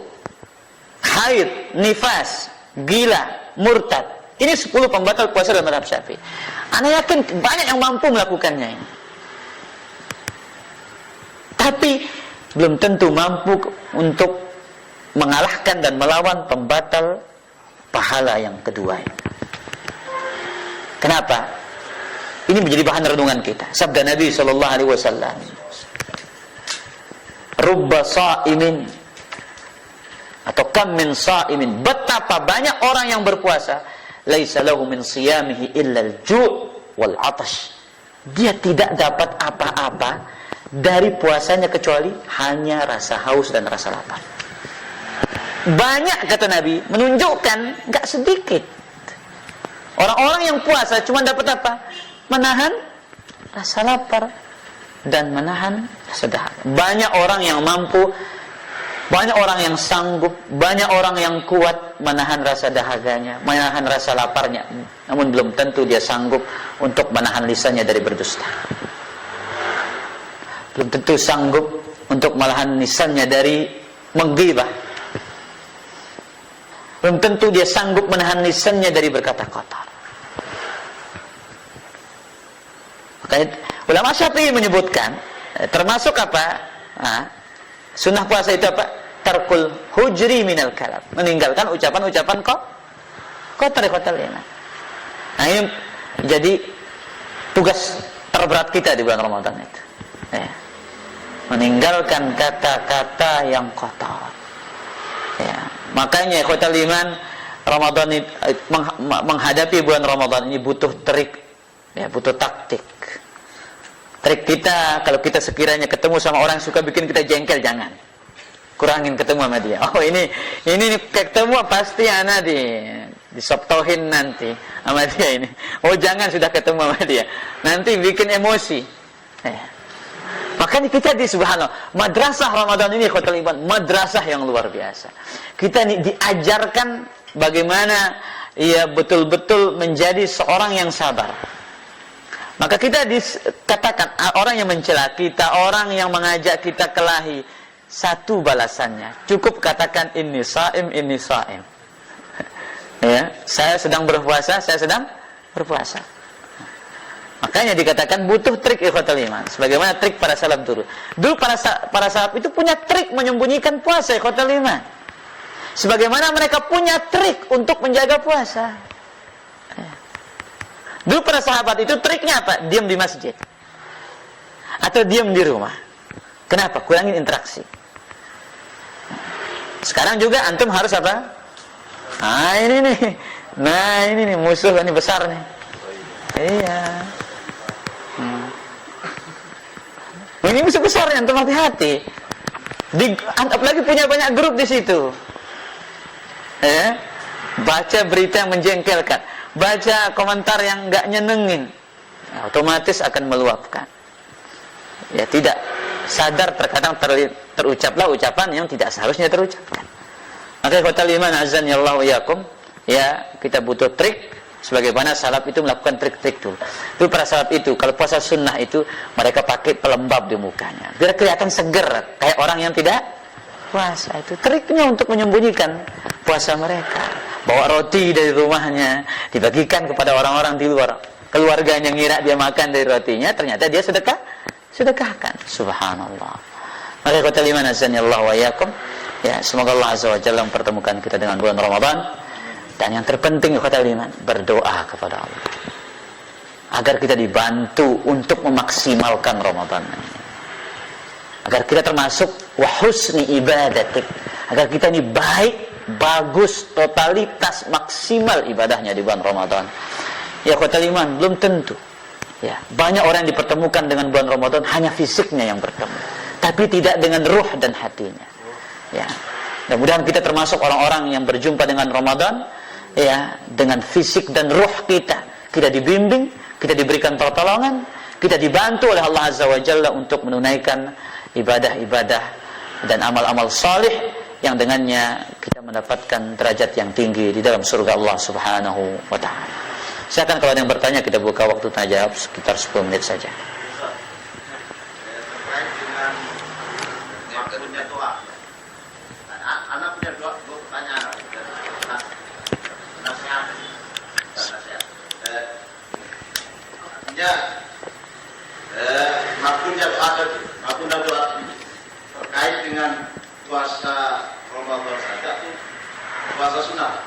haid, nifas, gila, murtad. Ini 10 pembatal puasa dalam mazhab Syafi'i. Ana yakin banyak yang mampu melakukannya ini. Tapi belum tentu mampu untuk mengalahkan dan melawan pembatal pahala yang kedua ini. Kenapa? Ini menjadi bahan renungan kita. Sabda Nabi SAW, rubba sa'imin, atau kam min sa'imin, betapa banyak orang yang berpuasa, laisa lahu min siyamihi illa al-ju' wal 'atash. Dia tidak dapat apa-apa dari puasanya kecuali hanya rasa haus dan rasa lapar. Banyak, kata Nabi, menunjukkan enggak sedikit orang-orang yang puasa cuma dapat apa? Menahan rasa lapar dan menahan rasa dahaga. Banyak orang yang mampu, banyak orang yang sanggup, banyak orang yang kuat menahan rasa dahaganya, menahan rasa laparnya. Namun belum tentu dia sanggup untuk menahan lisannya dari berdusta. Belum tentu sanggup untuk menahan lisannya dari menggibah. Belum tentu dia sanggup menahan lisannya dari berkata kotor. Makanya ulama Syafi'i menyebutkan, termasuk apa? Sunnah puasa itu apa? Tarkul hujri minal kalam, meninggalkan ucapan-ucapan kotor lina. Nah, ini jadi tugas terberat kita di bulan Ramadan itu. Ya. Meninggalkan kata-kata yang kotor. Ya. Makanya ikhwatal iman, Ramadan ini, menghadapi bulan Ramadan ini butuh trik, ya, butuh taktik. Trik kita, kalau kita sekiranya ketemu sama orang yang suka bikin kita jengkel, jangan. Kurangin ketemu sama dia. Oh, ini ketemu pasti anak disoptohin nanti sama dia ini. Oh, jangan sudah ketemu sama dia. Nanti bikin emosi. Makanya kita subhanallah, madrasah Ramadan ini khotul iman, madrasah yang luar biasa. Kita diajarkan bagaimana ia betul-betul menjadi seorang yang sabar. Maka kita dikatakan orang yang mencela kita, orang yang mengajak kita kelahi, satu balasannya, cukup katakan inni saim, inni saim. Ya, saya sedang berpuasa, saya sedang berpuasa. Makanya dikatakan butuh trik ikhwatul iman, sebagaimana trik para salaf dulu. Dulu para salaf itu punya trik menyembunyikan puasa ikhwatul iman, sebagaimana mereka punya trik untuk menjaga puasa. Dulu para sahabat itu triknya apa? Diam di masjid atau diam di rumah. Kenapa? Kurangin interaksi. Sekarang juga antum harus apa? Ini nih musuh ini besar nih. Iya. Ini musuh besar nih, antum hati-hati. Apalagi punya banyak grup di situ. Baca berita yang menjengkelkan, baca komentar yang nggak nyenengin, otomatis akan meluapkan. Ya, tidak sadar terkadang terucaplah ucapan yang tidak seharusnya terucapkan. Maka ikhwatal iman azan ya Allah wa yakum, ya, kita butuh trik sebagaimana salaf itu melakukan trik-trik itu. Itu para salaf itu kalau puasa sunnah itu mereka pakai pelembab di mukanya biar kelihatan seger kayak orang yang tidak puasa. Itu triknya untuk menyembunyikan puasa mereka. bawa roti dari rumahnya, dibagikan kepada orang-orang di luar. Keluarganya ngira dia makan dari rotinya, ternyata dia sedekahkan. Subhanallah. Maka kata liman azanillahu wa iyyakum, ya, semoga Allah azza wa jalla mempertemukan kita dengan bulan Ramadan. Dan yang terpenting kata liman, berdoa kepada Allah agar kita dibantu untuk memaksimalkan Ramadan ini. Agar kita termasuk wa husni ibadatik, agar kita ini baik, bagus, totalitas, maksimal ibadahnya di bulan Ramadan. Ya kata liman, belum tentu. Ya, banyak orang yang dipertemukan dengan bulan Ramadan hanya fisiknya yang bertemu, tapi tidak dengan ruh dan hatinya. Ya, mudah-mudahan kita termasuk orang-orang yang berjumpa dengan Ramadan, ya, dengan fisik dan ruh kita dibimbing, kita diberikan pertolongan, kita dibantu oleh Allah Azza wa Jalla untuk menunaikan ibadah-ibadah dan amal-amal salih yang dengannya kita mendapatkan derajat yang tinggi di dalam surga Allah Subhanahu wa taala. Silakan kalau ada yang bertanya, kita buka waktu tanya jawab sekitar 10 menit saja. Terkait dengan maknanya doa. Anak punya dua pertanyaan dan nasihat. Artinya maknanya doa ini terkait dengan puasa Ramadan saja itu puasa sunnah.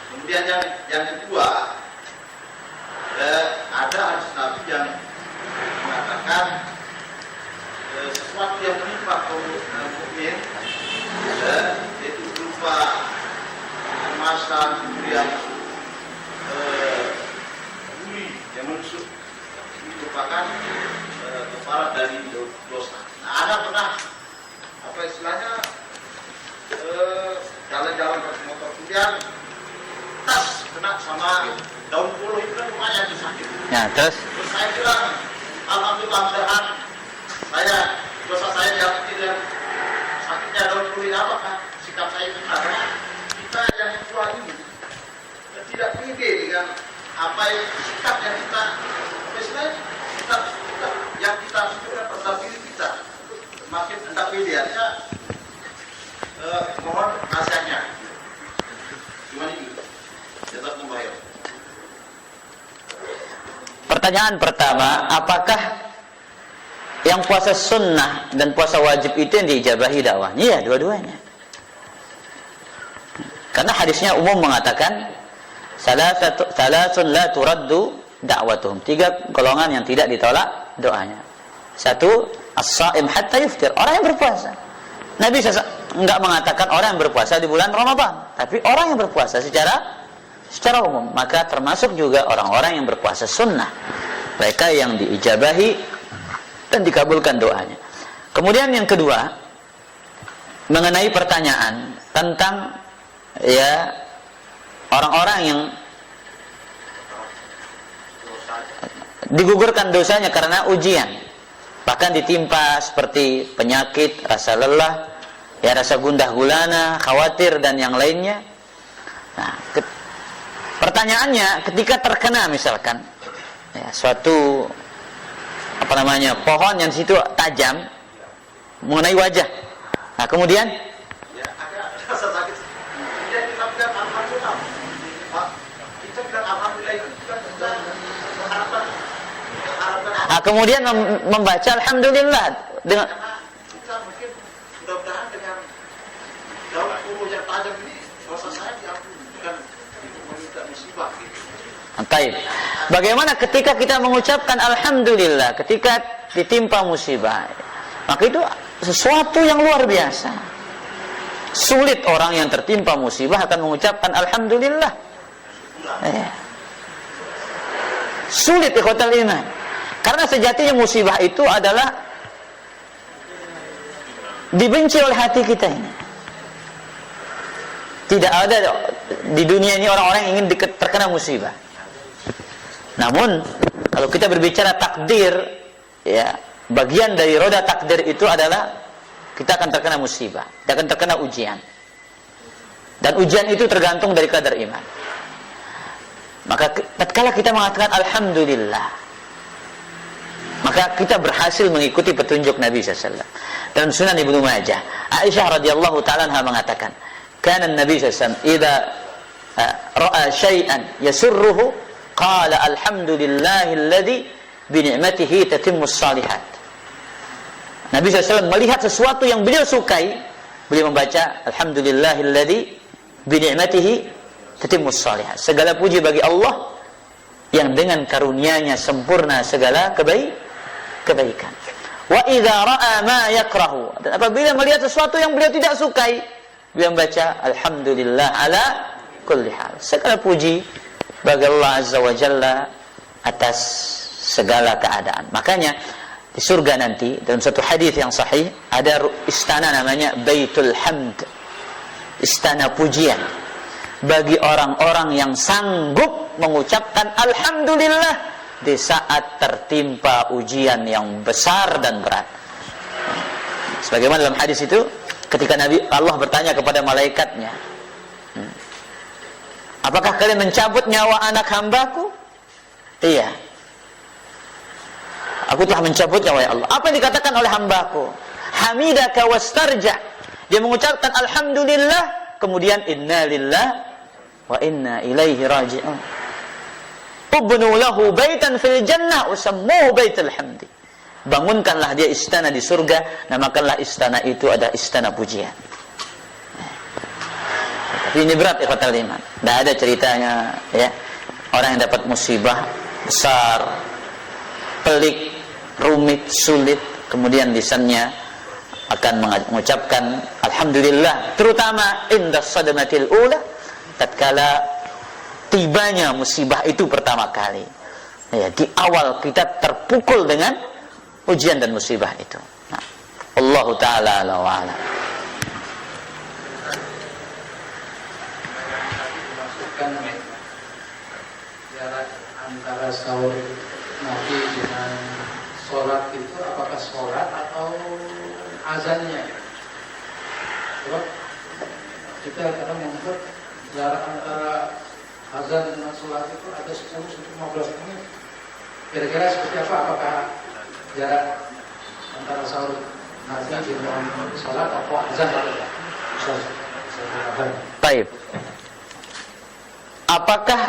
Kemudian yang kedua, ada hadis Nabi yang mengatakan sesuatu yang menimpa kaum mukmin, yaitu berupa kemasan, kemudian duri yang menusuk, ini merupakan kefarat dari dosa. Nah, ada pernah apa istilahnya jalan-jalan motor, kemudian tas kena sama daun puluh, itu kan lumayan sakit. Ya, terus Saya bilang, alhamdulillah, mudah-mudahan dosa saya diampuni dan sakitnya daun puluh ini. Apakah sikap saya benar? Kita yang tua ini tidak pede dengan apa sikap yang kita, misalnya yang kita sudah pada diri kita, semakin tidak pede aja. Mohon nasihatnya. Gimana ini? Tetap membayar. pertanyaan pertama, apakah yang puasa sunnah dan puasa wajib itu yang diijabahi dakwahnya? Ya, dua-duanya. Karena hadisnya umum mengatakan salasun la turaddu da'watuhum. 3 golongan yang tidak ditolak doanya. 1, as-shaim hatta yuftir, orang yang berpuasa. Nabi enggak mengatakan orang yang berpuasa di bulan Ramadan, tapi orang yang berpuasa secara umum. Maka termasuk juga orang-orang yang berpuasa sunnah, mereka yang diijabahi dan dikabulkan doanya. Kemudian yang kedua, mengenai pertanyaan tentang ya orang-orang yang digugurkan dosanya karena ujian, bahkan ditimpa seperti penyakit, rasa lelah, ya, rasa gundah gulana, khawatir dan yang lainnya. Nah, pertanyaannya, ketika terkena misalkan ya, suatu pohon yang di situ tajam mengenai wajah, nah kemudian Ya, ada rasa sakit. Kemudian kita bilang alhamdulillah. Kita bilang alhamdulillah itu juga harapan. nah, kemudian membaca alhamdulillah dengan Karena kita mungkin mudah-mudahan dengan daun puluh yang tajam ini dosa saya diampuni, bukan meminta musibah gitu. Taib. Bagaimana ketika kita mengucapkan alhamdulillah ketika ditimpa musibah? Maka itu sesuatu yang luar biasa. Sulit orang yang tertimpa musibah akan mengucapkan alhamdulillah. Sulit ikhwatal iman. Karena sejatinya musibah itu adalah dibenci oleh hati kita ini. Tidak ada di dunia ini orang-orang yang ingin terkena musibah. Namun kalau kita berbicara takdir, ya, bagian dari roda takdir itu adalah kita akan terkena musibah, kita akan terkena ujian. Dan ujian itu tergantung dari kadar iman. Maka tatkala kita mengatakan alhamdulillah, maka kita berhasil mengikuti petunjuk Nabi SAW. Dalam Sunan Ibnu Majah, Aisyah radhiyallahu taala anha mengatakan, "Kana Nabi SAW idza ra'a syai'an yasurruhu qala alhamdulillahilladzi bi ni'matihi tatimmus shalihat. Nabi SAW melihat sesuatu yang beliau sukai, beliau membaca alhamdulillahilladzi bi ni'matihi tatimmus shalihat. Segala puji bagi Allah yang dengan karunia-Nya sempurna segala kebaikan. Wa idza ra'a ma yakrahu, dan apabila melihat sesuatu yang beliau tidak sukai, beliau membaca alhamdulillah ala kulli hal. Segala puji bagi Allah Azza wa Jalla atas segala keadaan. Makanya di surga nanti dalam satu hadis yang sahih ada istana namanya Baitul Hamd, istana pujian bagi orang-orang yang sanggup mengucapkan alhamdulillah di saat tertimpa ujian yang besar dan berat. Sebagaimana dalam hadis itu, ketika Allah bertanya kepada malaikatnya, apakah kalian mencabut nyawa anak hambaku? Iya, aku telah mencabut nyawa ya Allah. Apa yang dikatakan oleh hambaku? Hamidaka wastarja. Dia mengucapkan alhamdulillah, kemudian inna lillah wa inna ilaihi raji'un. Ubnu lahu baitan fil jannah usammuhu baitul hamdi. Bangunkanlah dia istana di surga, namakanlah istana itu adalah istana pujian. Tapi ini berat ikhwatal iman. Tidak ada ceritanya ya, orang yang dapat musibah besar, pelik, rumit, sulit, kemudian lisannya akan mengucapkan alhamdulillah, terutama indas sadamatil ula, tatkala tibanya musibah itu pertama kali ya, di awal kita terpukul dengan ujian dan musibah itu. Nah, Allah Ta'ala ala wa ala. Dimaksudkan jarak antara sahur Nabi dengan sholat itu apakah sholat atau azannya? Sebab kita kadang mengukur jarak antara azan dengan sholat itu ada 10-15 menit. Kira-kira seperti apa? Apakah jarak antara sahur Nabi dengan sholat atau azan? Baik. Apakah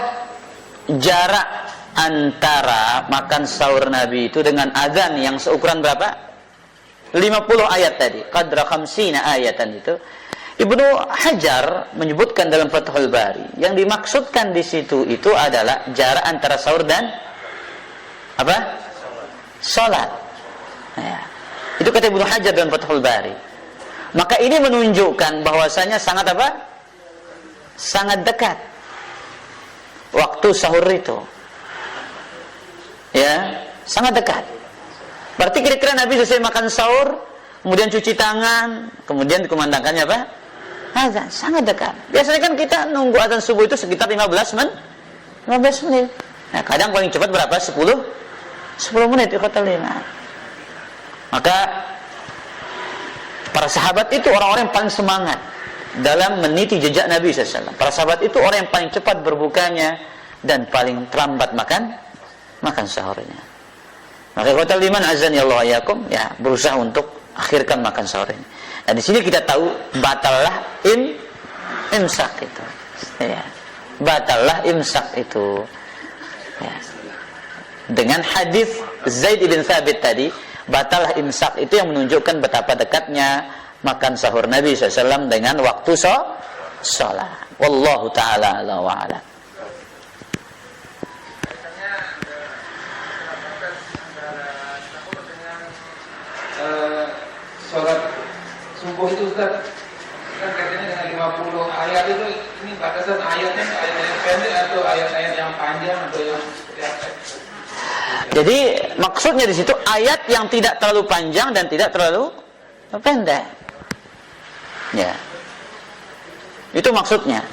jarak antara makan sahur Nabi itu dengan azan yang seukuran berapa? 50 ayat tadi. Qadra 50 ayatan itu. Ibnu Hajar menyebutkan dalam Fathul Bari, yang dimaksudkan di situ itu adalah jarak antara sahur dan apa? Salat. Ya. Itu kata Ibnu Hajar dalam Fathul Bari. Maka ini menunjukkan bahwasanya sangat apa? Sangat dekat waktu sahur itu. Ya, sangat dekat. Berarti kira-kira Nabi selesai makan sahur, kemudian cuci tangan, kemudian dikumandangkannya apa? Azan, sangat dekat. Biasanya kan kita nunggu azan subuh itu sekitar 15 menit. Nah, kadang paling cepat berapa? 10 menit itu kata 5. Maka para sahabat itu orang-orang yang paling semangat dalam meniti jejak Nabi SAW. Para sahabat itu orang yang paling cepat berbukanya dan paling terlambat makan sahurnya. Maka kata liman azan ya Allah ayakum, ya berusaha untuk akhirkan makan sahur ini. Nah, di sini kita tahu batallah imsak itu. Ya. Batallah imsak itu. Ya. Dengan hadis Zaid bin Thabit tadi, batallah imsak itu yang menunjukkan betapa dekatnya makan sahur Nabi SAW dengan waktu sholat. Wallahu ta'ala ala wa ala. Sholat subuh itu Ustaz, kan katanya dengan 50 ayat itu, ini batasan ayatnya ayat yang pendek atau ayat-ayat yang panjang atau yang Jadi maksudnya di situ ayat yang tidak terlalu panjang dan tidak terlalu pendek. Ya. Itu maksudnya.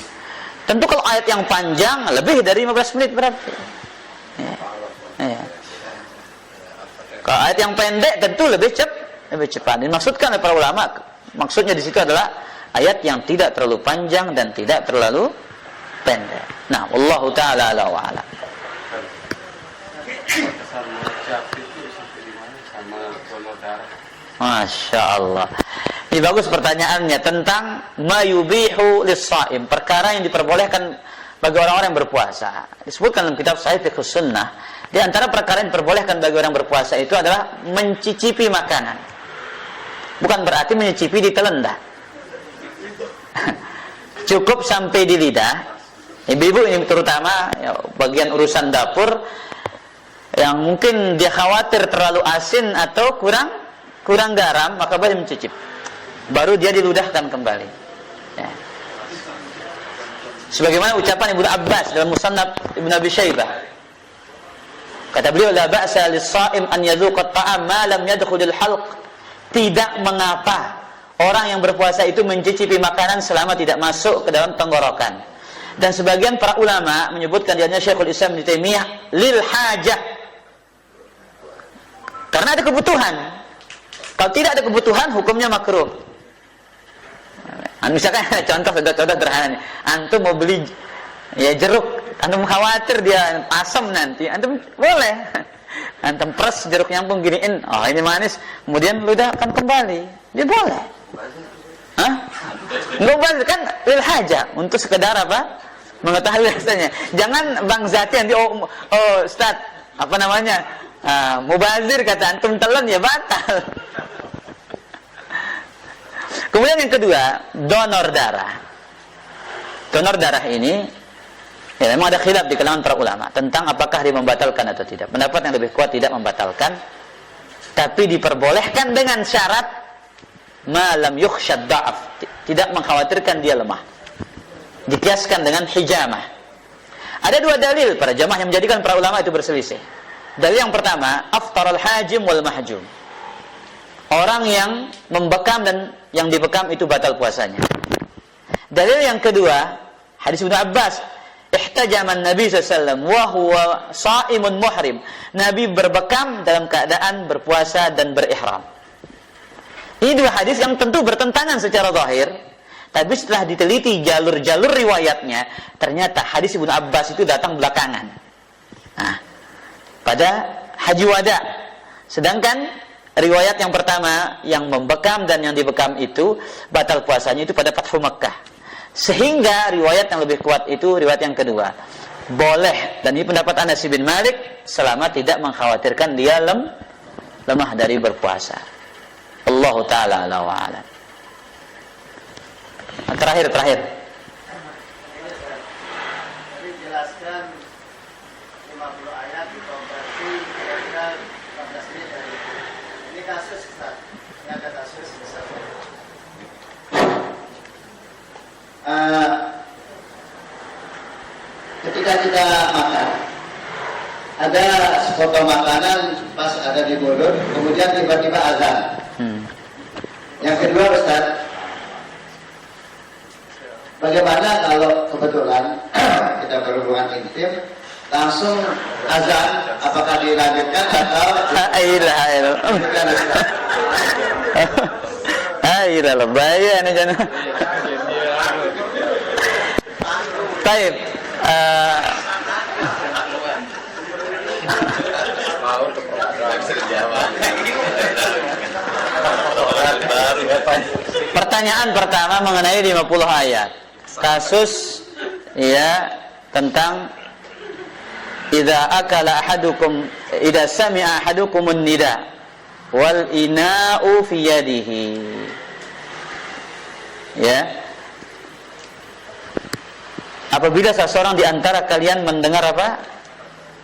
Tentu kalau ayat yang panjang lebih dari 15 menit berarti. Ya. Ya. Kalau ayat yang pendek tentu lebih cepat. Dimaksudkan oleh para ulama, maksudnya di situ adalah ayat yang tidak terlalu panjang dan tidak terlalu pendek. Nah, wallahu ta'ala ala wa ala. Masya Allah. Ini bagus pertanyaannya tentang mayubihu lis-shaim, perkara yang diperbolehkan bagi orang-orang yang berpuasa. Disebutkan dalam kitab Sahih Fiqh Sunnah, di antara perkara yang diperbolehkan bagi orang berpuasa itu adalah mencicipi makanan. Bukan berarti mencicipi ditelan dah. Cukup sampai di lidah. Ibu-ibu ini terutama ya, bagian urusan dapur yang mungkin dia khawatir terlalu asin atau kurang garam, maka boleh mencicip. Baru dia diludahkan kembali. Ya. Sebagaimana ucapan Ibnu Abbas dalam Musannaf Ibnu Abi Syaibah. Kata beliau, la ba'sa lis-sha'im an yadhuqa at-ta'am ma lam yadkhulil halq. Tidak mengapa orang yang berpuasa itu mencicipi makanan selama tidak masuk ke dalam tenggorokan. Dan sebagian para ulama menyebutkan dianya Syekhul Islam Ibnu Taimiyah lil hajah. Karena ada kebutuhan. Kalau tidak ada kebutuhan, hukumnya makruh. Misalkan contoh sederhana, antum mau beli ya jeruk, antum khawatir dia asam nanti, antum boleh, antum pres jeruknya pun giniin, oh ini manis, kemudian ludahkan kembali, dia boleh. Hah? Enggak boleh kan lil haja, untuk sekedar apa? Mengetahui rasanya. Jangan Bang Zati nanti oh Ustaz, apa namanya? Mubazir kata antum telan ya batal. Kemudian yang kedua, donor darah. Donor darah ini ya memang ada khilaf di kalangan para ulama tentang apakah dia membatalkan atau tidak. Pendapat yang lebih kuat tidak membatalkan, tapi diperbolehkan dengan syarat malam yukhshad da'af, tidak mengkhawatirkan dia lemah. Dikiaskan dengan hijamah. Ada dua dalil para jamaah yang menjadikan para ulama itu berselisih. Dalil yang pertama, aftaral hajim wal mahjum. Orang yang membekam dan yang dibekam itu batal puasanya. Dalil yang kedua, hadis Ibnu Abbas, ihtajaman Nabi SAW wa huwa sha'imun muhrim. Nabi berbekam dalam keadaan berpuasa dan berihram. Ini dua hadis yang tentu bertentangan secara zahir, tapi setelah diteliti jalur-jalur riwayatnya, ternyata hadis Ibnu Abbas itu datang belakangan. Nah, pada Haji Wada. Sedangkan riwayat yang pertama yang membekam dan yang dibekam itu batal puasanya itu pada Fathu Makkah. Sehingga riwayat yang lebih kuat itu riwayat yang kedua. Boleh, dan ini pendapat Anas bin Malik, selama tidak mengkhawatirkan dia lemah dari berpuasa. Allah taala ala wa ala. Terakhir. Jelaskan 50 ayat berarti kira-kira 14 menit dari ini kasus Ustaz. Ini ada kasus misalnya. Ketika kita makan, ada sepotong makanan pas ada di mulut, kemudian tiba-tiba azan. Yang kedua Ustaz, bagaimana kalau kebetulan kita berhubungan intim, langsung azan, apakah dilanjutkan atau Aira bahaya nih jangan. Baik. Pertanyaan pertama mengenai 50 ayat. Kasus ya tentang idza sami'a ahadukumun nida wal ina'u fi yadihi. Ya. Apabila seseorang di antara kalian mendengar apa?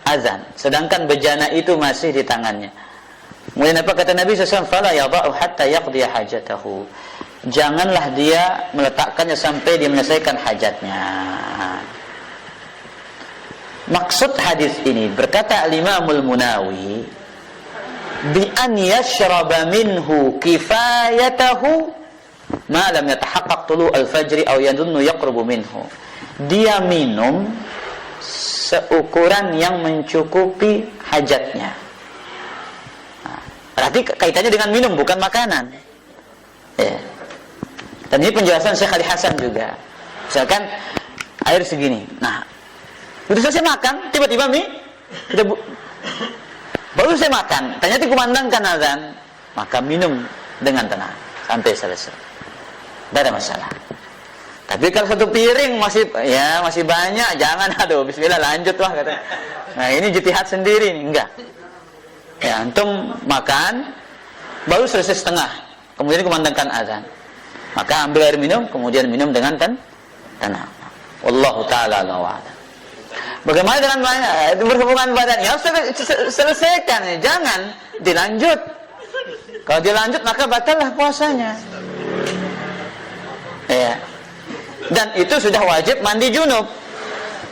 Azan, sedangkan bejana itu masih di tangannya. Kemudian apa kata Nabi SAW? Fala yada'u hatta yaqdi hajatahu. Janganlah dia meletakkannya sampai dia menyelesaikan hajatnya. Maksud hadis ini, berkata Al-Imamul Munawi, bi an yashraba minhu kifayatahu ma lam yatahaqqaq tulu' al-fajri aw yadhunnu yaqrubu minhu. Dia minum seukuran yang mencukupi hajatnya. Nah, berarti kaitannya dengan minum, bukan makanan. Ya. Dan ini penjelasan Syekh Ali Hasan juga. Misalkan air segini. Nah, udah selesai makan, tiba-tiba baru saya makan. Ternyata kumandangkan azan, maka minum dengan tenang sampai selesai. Tidak ada masalah. Tapi kalau satu piring masih banyak, jangan, aduh, bismillah lanjut lah katanya. Nah, ini ijtihad sendiri nih, enggak. Ya, antum makan baru selesai setengah, kemudian kumandangkan azan. Maka ambil air minum, kemudian minum dengan tenang. Wallahu taala a'lam. Bagaimana dengan berhubungan badan? Ya, selesaikan, jangan dilanjut. Kalau dilanjut maka batallah puasanya. Ya. Dan itu sudah wajib mandi junub.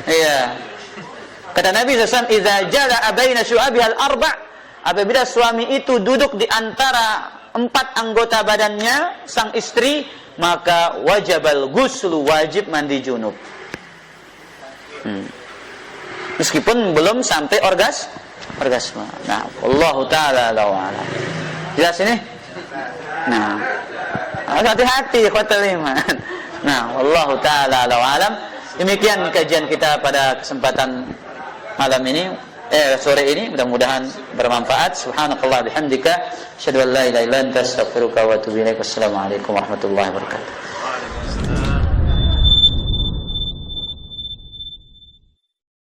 Iya. Kata Nabi SAW, "Idza jala'a baina syu'abihal arba'," apabila suami itu duduk di antara 4 anggota badannya sang istri, maka wajibal ghuslu, wajib mandi junub. Meskipun belum sampai orgasme. Nah, wallahu taala a'lam. Jelas ini? Nah, hati-hati ikhwatul iman. Nah, wallahu taala a'lam. Demikian kajian kita pada kesempatan malam ini, sore ini, mudah-mudahan bermanfaat. Subhanakallah bihamdika, asyhadu an la ilaha illa anta, astaghfiruka wa atubu ilaik. Wassalamualaikum warahmatullahi wabarakatuh.